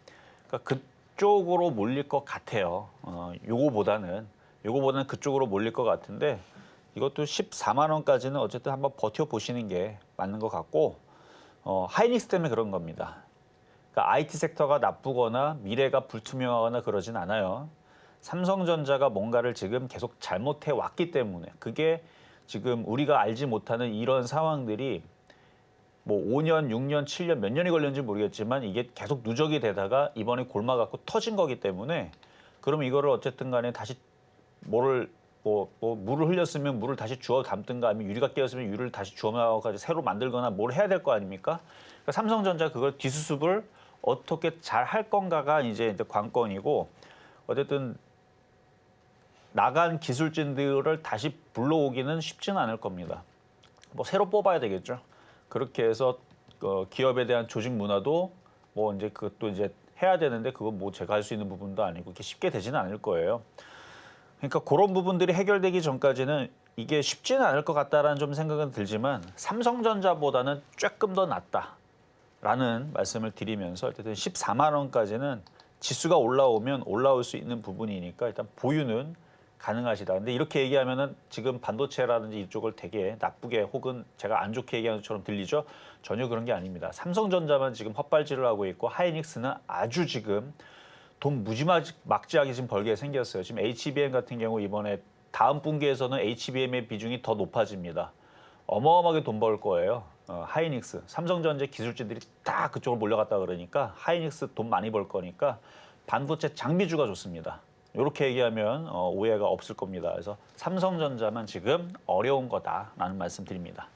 Speaker 3: 그러니까 그쪽으로 몰릴 것 같아요. 요거보다는 그쪽으로 몰릴 것 같은데 이것도 14만 원까지는 어쨌든 한번 버텨보시는 게 맞는 것 같고 하이닉스 때문에 그런 겁니다. 그러니까 IT 섹터가 나쁘거나 미래가 불투명하거나 그러진 않아요. 삼성전자가 뭔가를 지금 계속 잘못해 왔기 때문에 그게 지금 우리가 알지 못하는 이런 상황들이 뭐 5년, 6년, 7년 몇 년이 걸렸는지 모르겠지만 이게 계속 누적이 되다가 이번에 골마 갖고 터진 거기 때문에 그럼 이거를 어쨌든 간에 다시 물을 흘렸으면 물을 다시 주워 담든가 아니면 유리가 깨었으면 유리를 다시 주워가지고 새로 만들거나 뭘 해야 될 거 아닙니까? 그러니까 삼성전자 그걸 뒤수습을 어떻게 잘 할 건가가 이제 관건이고 어쨌든 나간 기술진들을 다시 불러오기는 쉽지는 않을 겁니다. 뭐 새로 뽑아야 되겠죠. 그렇게 해서 기업에 대한 조직 문화도 뭐 이제 그것도 이제 해야 되는데 그건 뭐 제가 할 수 있는 부분도 아니고 그렇게 쉽게 되지는 않을 거예요. 그러니까 그런 부분들이 해결되기 전까지는 이게 쉽지는 않을 것 같다라는 좀 생각은 들지만 삼성전자보다는 조금 더 낫다라는 말씀을 드리면서 어쨌든 14만 원까지는 지수가 올라오면 올라올 수 있는 부분이니까 일단 보유는 가능하시다. 근데 이렇게 얘기하면은 지금 반도체라든지 이쪽을 되게 나쁘게 혹은 제가 안 좋게 얘기하는 것처럼 들리죠? 전혀 그런 게 아닙니다. 삼성전자만 지금 헛발질을 하고 있고 하이닉스는 아주 지금 돈 무지막지하게 지금 벌게 생겼어요. 지금 HBM 같은 경우 이번에 다음 분기에서는 HBM의 비중이 더 높아집니다. 어마어마하게 돈 벌 거예요. 하이닉스, 삼성전자 기술진들이 다 그쪽으로 몰려갔다 그러니까 하이닉스 돈 많이 벌 거니까 반도체 장비주가 좋습니다. 이렇게 얘기하면 오해가 없을 겁니다. 그래서 삼성전자만 지금 어려운 거다라는 말씀 드립니다.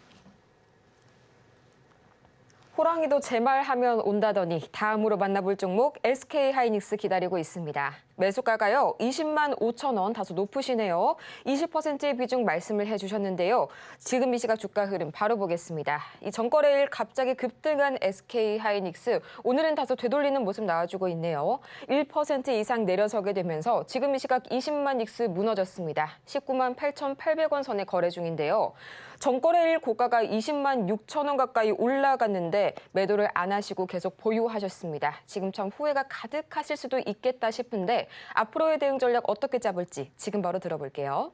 Speaker 2: 호랑이도 제 말하면 온다더니 다음으로 만나볼 종목 SK하이닉스 기다리고 있습니다. 매수가가요 20만 5천 원 다소 높으시네요. 20%의 비중 말씀을 해주셨는데요. 지금 이 시각 주가 흐름 바로 보겠습니다. 이 전거래일 갑자기 급등한 SK하이닉스 오늘은 다소 되돌리는 모습 나와주고 있네요. 1% 이상 내려서게 되면서 지금 이 시각 20만 닉스 무너졌습니다. 19만 8,800원 선에 거래 중인데요. 전거래일 고가가 20만 6천 원 가까이 올라갔는데 매도를 안 하시고 계속 보유하셨습니다. 지금 참 후회가 가득하실 수도 있겠다 싶은데 앞으로의 대응 전략 어떻게 잡을지 지금 바로 들어볼게요.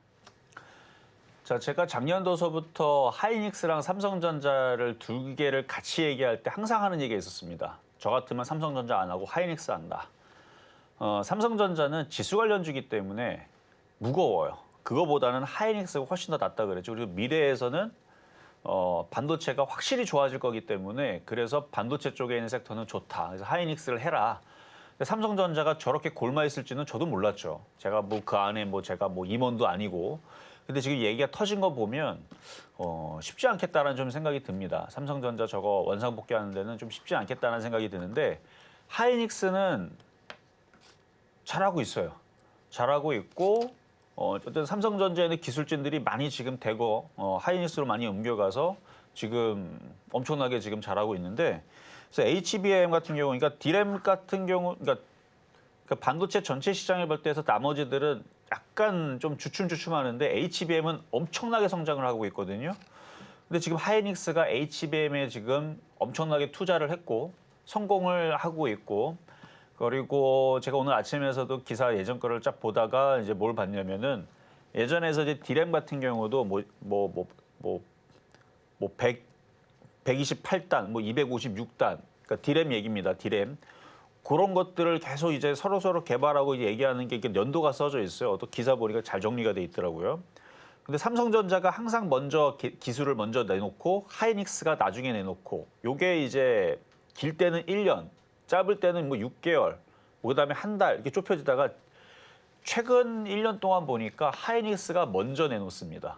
Speaker 3: 자, 제가 작년도서부터 하이닉스랑 삼성전자를 두 개를 같이 얘기할 때 항상 하는 얘기가 있었습니다. 저 같으면 삼성전자 안 하고 하이닉스 한다. 삼성전자는 지수 관련주기 때문에 무거워요. 그거보다는 하이닉스가 훨씬 더 낫다 그랬죠. 그리고 미래에서는 반도체가 확실히 좋아질 거기 때문에 그래서 반도체 쪽에 있는 섹터는 좋다. 그래서 하이닉스를 해라. 근데 삼성전자가 저렇게 골마 있을지는 저도 몰랐죠. 제가 뭐 그 안에 뭐 제가 뭐 임원도 아니고. 근데 지금 얘기가 터진 거 보면 쉽지 않겠다라는 좀 생각이 듭니다. 삼성전자 저거 원상복귀하는 데는 좀 쉽지 않겠다는 생각이 드는데 하이닉스는 잘하고 있어요. 잘하고 있고 어쨌든 삼성전자의 기술진들이 많이 지금 대거 하이닉스로 많이 옮겨가서 지금 엄청나게 지금 잘하고 있는데 그래서 HBM 같은 경우, 그러니까 D램 같은 경우, 그러니까 반도체 전체 시장을 볼 때에서 나머지들은 약간 좀 주춤주춤하는데 HBM은 엄청나게 성장을 하고 있거든요. 근데 지금 하이닉스가 HBM에 지금 엄청나게 투자를 했고 성공을 하고 있고 그리고 제가 오늘 아침에서도 기사 예전 거를 쫙 보다가 이제 뭘 봤냐면은 예전에서 이제 D램 같은 경우도 128단, 뭐 256단, 그러니까 D램 얘기입니다. D램. 그런 것들을 계속 이제 서로 개발하고 얘기하는 게 이게 연도가 써져 있어요. 또 기사 보니까 잘 정리가 돼 있더라고요. 근데 삼성전자가 항상 먼저 기술을 먼저 내놓고 하이닉스가 나중에 내놓고 요게 이제 길 때는 1년, 짧을 때는 뭐 6개월, 그다음에 한 달 이렇게 좁혀지다가 최근 1년 동안 보니까 하이닉스가 먼저 내놓습니다.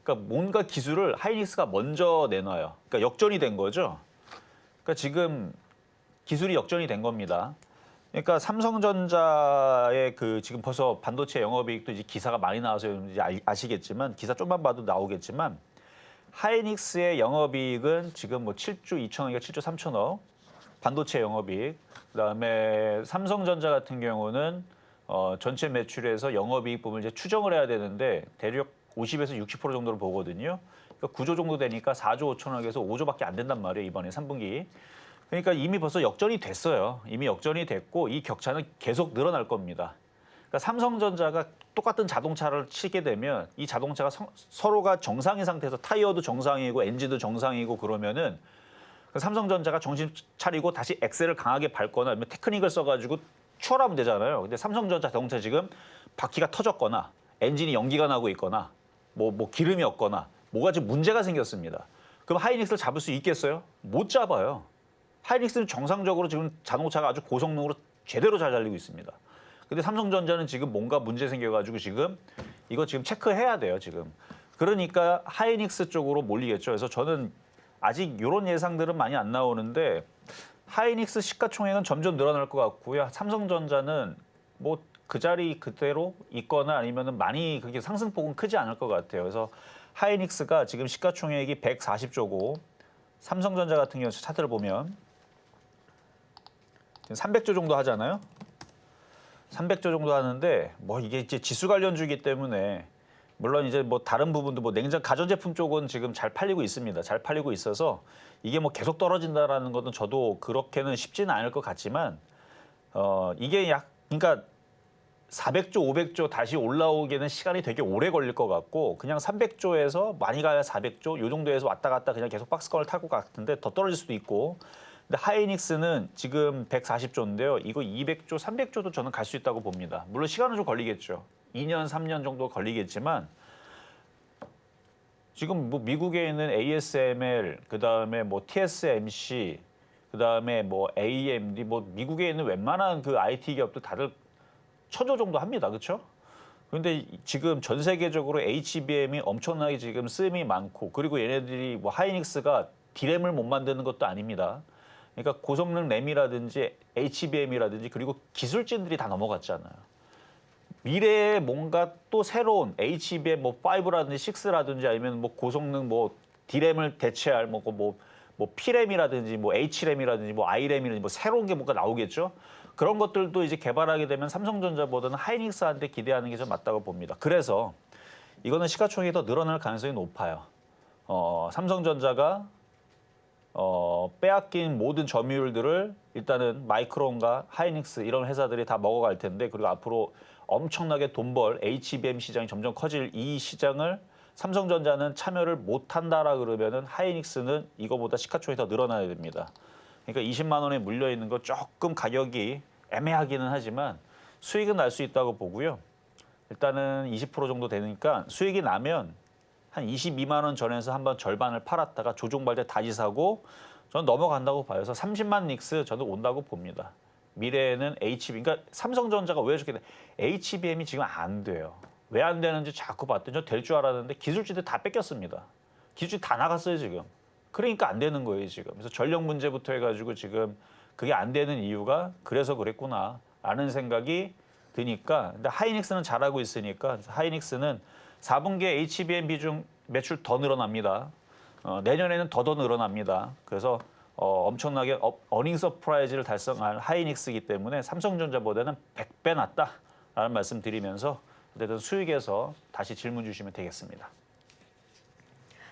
Speaker 3: 그러니까 뭔가 기술을 하이닉스가 먼저 내놔요. 그러니까 역전이 된 거죠. 그러니까 지금 기술이 역전이 된 겁니다. 그러니까 삼성전자의 그 지금 벌써 반도체 영업이익도 이제 기사가 많이 나와서 이제 아시겠지만 기사 좀만 봐도 나오겠지만 하이닉스의 영업이익은 지금 뭐 7조 2천억이니까 7조 3천억 반도체 영업이익. 그다음에 삼성전자 같은 경우는 전체 매출에서 영업이익 부분을 이제 추정을 해야 되는데 대략 50에서 60% 정도를 보거든요. 그러니까 9조 정도 되니까 4조 5천억에서 5조밖에 안 된단 말이에요. 이번에 3분기. 그러니까 이미 벌써 역전이 됐어요. 이미 역전이 됐고 이 격차는 계속 늘어날 겁니다. 그러니까 삼성전자가 똑같은 자동차를 치게 되면 이 자동차가 서로가 정상인 상태에서 타이어도 정상이고 엔진도 정상이고 그러면은 삼성전자가 정신 차리고 다시 엑셀을 강하게 밟거나 아니면 테크닉을 써가지고 추월하면 되잖아요. 근데 삼성전자 자동차 지금 바퀴가 터졌거나 엔진이 연기가 나고 있거나 뭐 기름이 없거나 뭐가 좀 문제가 생겼습니다. 그럼 하이닉스를 잡을 수 있겠어요? 못 잡아요. 하이닉스는 정상적으로 지금 자동차가 아주 고성능으로 제대로 잘 달리고 있습니다. 근데 삼성전자는 지금 뭔가 문제 생겨가지고 지금 이거 지금 체크해야 돼요, 지금. 그러니까 하이닉스 쪽으로 몰리겠죠. 그래서 저는 아직 이런 예상들은 많이 안 나오는데 하이닉스 시가총액은 점점 늘어날 것 같고요. 삼성전자는 뭐 그 자리 그대로 있거나 아니면은 많이 그렇게 상승폭은 크지 않을 것 같아요. 그래서 하이닉스가 지금 시가총액이 140조고 삼성전자 같은 경우 차트를 보면 300조 정도 하잖아요. 300조 정도 하는데 뭐 이게 이제 지수 관련주이기 때문에 물론 이제 뭐 다른 부분도 뭐 냉장 가전제품 쪽은 지금 잘 팔리고 있습니다. 잘 팔리고 있어서 이게 뭐 계속 떨어진다라는 것은 저도 그렇게는 쉽지는 않을 것 같지만 이게 그러니까 400조, 500조 다시 올라오기에는 시간이 되게 오래 걸릴 것 같고 그냥 300조에서 많이 가야 400조 요 정도에서 왔다 갔다 그냥 계속 박스권을 탈 것 같은데 더 떨어질 수도 있고 근데 하이닉스는 지금 140조인데요. 이거 200조, 300조도 저는 갈 수 있다고 봅니다. 물론 시간은 좀 걸리겠죠. 2년, 3년 정도 걸리겠지만 지금 뭐 미국에 있는 ASML, 그다음에 뭐 TSMC, 그다음에 뭐 AMD, 뭐 미국에 있는 웬만한 그 IT 기업들 다들 1000조 정도 합니다. 그렇죠? 그런데 지금 전 세계적으로 HBM이 엄청나게 지금 쓰임이 많고 그리고 얘네들이 뭐 하이닉스가 D램을 못 만드는 것도 아닙니다. 그러니까 고성능 램이라든지 HBM이라든지 그리고 기술진들이 다 넘어갔잖아요. 미래에 뭔가 또 새로운 HBM 뭐 5라든지 6라든지 아니면 뭐 고성능 뭐 D램을 대체할 뭐 P램이라든지 뭐 H램이라든지 뭐 I램이라든지 뭐 새로운 게 뭔가 나오겠죠. 그런 것들도 이제 개발하게 되면 삼성전자보다는 하이닉스한테 기대하는 게 좀 맞다고 봅니다. 그래서 이거는 시가총액이 더 늘어날 가능성이 높아요. 삼성전자가 빼앗긴 모든 점유율들을 일단은 마이크론과 하이닉스 이런 회사들이 다 먹어갈 텐데 그리고 앞으로 엄청나게 돈 벌 HBM 시장이 점점 커질 이 시장을 삼성전자는 참여를 못한다라 그러면은 하이닉스는 이거보다 시가총액이 더 늘어나야 됩니다. 그러니까 20만 원에 물려 있는 거 조금 가격이 애매하기는 하지만 수익은 날 수 있다고 보고요. 일단은 20% 정도 되니까 수익이 나면 한 22만 원 전에서 한번 절반을 팔았다가 조종발 때 다시 사고 저는 넘어간다고 봐요. 그래서 30만 닉스 저는 온다고 봅니다. 미래에는 HBM, 그러니까 삼성전자가 왜 저렇게 HBM이 지금 안 돼요. 왜 안 되는지 자꾸 봤더니 저 될 줄 알았는데 기술진들 다 뺏겼습니다. 기술진 다 나갔어요 지금. 그러니까 안 되는 거예요 지금. 그래서 전력 문제부터 해가지고 지금 그게 안 되는 이유가 그래서 그랬구나라는 생각이 드니까 근데 하이닉스는 잘하고 있으니까 하이닉스는 4분기에 HBM 비중 매출 더 늘어납니다. 내년에는 더 늘어납니다. 그래서 엄청나게 어닝 서프라이즈를 달성할 하이닉스이기 때문에 삼성전자보다는 100배 낫다라는 말씀 드리면서 어쨌든 수익에서 다시 질문 주시면 되겠습니다.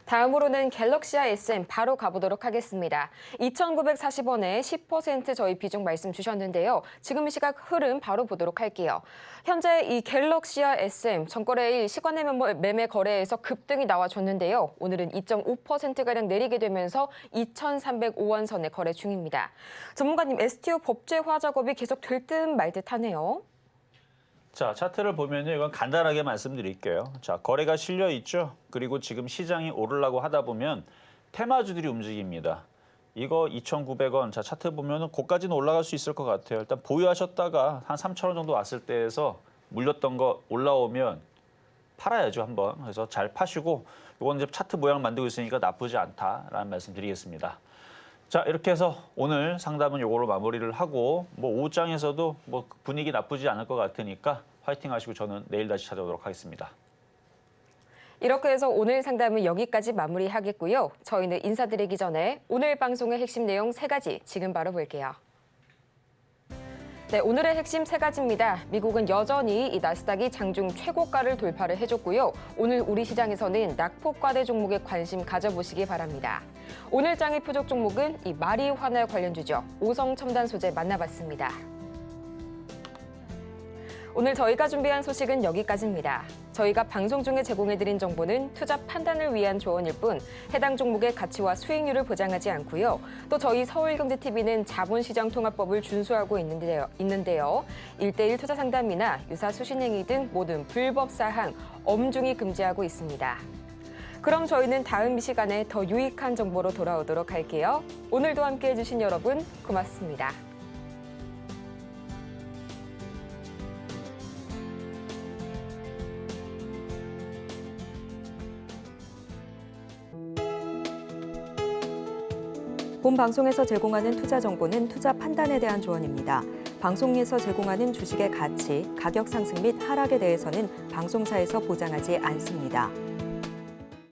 Speaker 2: 다음으로는 갤럭시아 SM 바로 가보도록 하겠습니다. 2,940원에 10% 저희 비중 말씀 주셨는데요. 지금 이 시각 흐름 바로 보도록 할게요. 현재 이 갤럭시아 SM 전거래일 시간의 매매 거래에서 급등이 나와줬는데요. 오늘은 2.5%가량 내리게 되면서 2,305원 선에 거래 중입니다. 전문가님, STO 법제화 작업이 계속 될 듯 말 듯 하네요.
Speaker 3: 자, 차트를 보면요. 이건 간단하게 말씀드릴게요. 자, 거래가 실려 있죠. 그리고 지금 시장이 오르려고 하다 보면 테마주들이 움직입니다. 이거 2,900원. 자, 차트 보면은 고까지는 올라갈 수 있을 것 같아요. 일단 보유하셨다가 한 3,000원 정도 왔을 때에서 물렸던 거 올라오면 팔아야죠, 한번. 그래서 잘 파시고 이건 이제 차트 모양 만들고 있으니까 나쁘지 않다라는 말씀 드리겠습니다. 자, 이렇게 해서 오늘 상담은 요거로 마무리를 하고 뭐 오후장에서도 뭐 분위기 나쁘지 않을 것 같으니까 화이팅 하시고 저는 내일 다시 찾아오도록 하겠습니다.
Speaker 2: 이렇게 해서 오늘 상담은 여기까지 마무리하겠고요. 저희는 인사드리기 전에 오늘 방송의 핵심 내용 3가지 지금 바로 볼게요. 네, 오늘의 핵심 3가지입니다. 미국은 여전히 이 나스닥이 장중 최고가를 돌파를 해줬고요. 오늘 우리 시장에서는 낙폭과대 종목에 관심 가져보시기 바랍니다. 오늘 장의 표적 종목은 이 마리화나 관련주죠. 오성첨단 소재 만나봤습니다. 오늘 저희가 준비한 소식은 여기까지입니다. 저희가 방송 중에 제공해드린 정보는 투자 판단을 위한 조언일 뿐 해당 종목의 가치와 수익률을 보장하지 않고요. 또 저희 서울경제TV는 자본시장통합법을 준수하고 있는데요. 1:1 투자 상담이나 유사 수신행위 등 모든 불법 사항 엄중히 금지하고 있습니다. 그럼 저희는 다음 이 시간에 더 유익한 정보로 돌아오도록 할게요. 오늘도 함께해 주신 여러분 고맙습니다.
Speaker 1: 본 방송에서 제공하는 투자 정보는 투자 판단에 대한 조언입니다. 방송에서 제공하는 주식의 가치, 가격 상승 및 하락에 대해서는 방송사에서 보장하지 않습니다.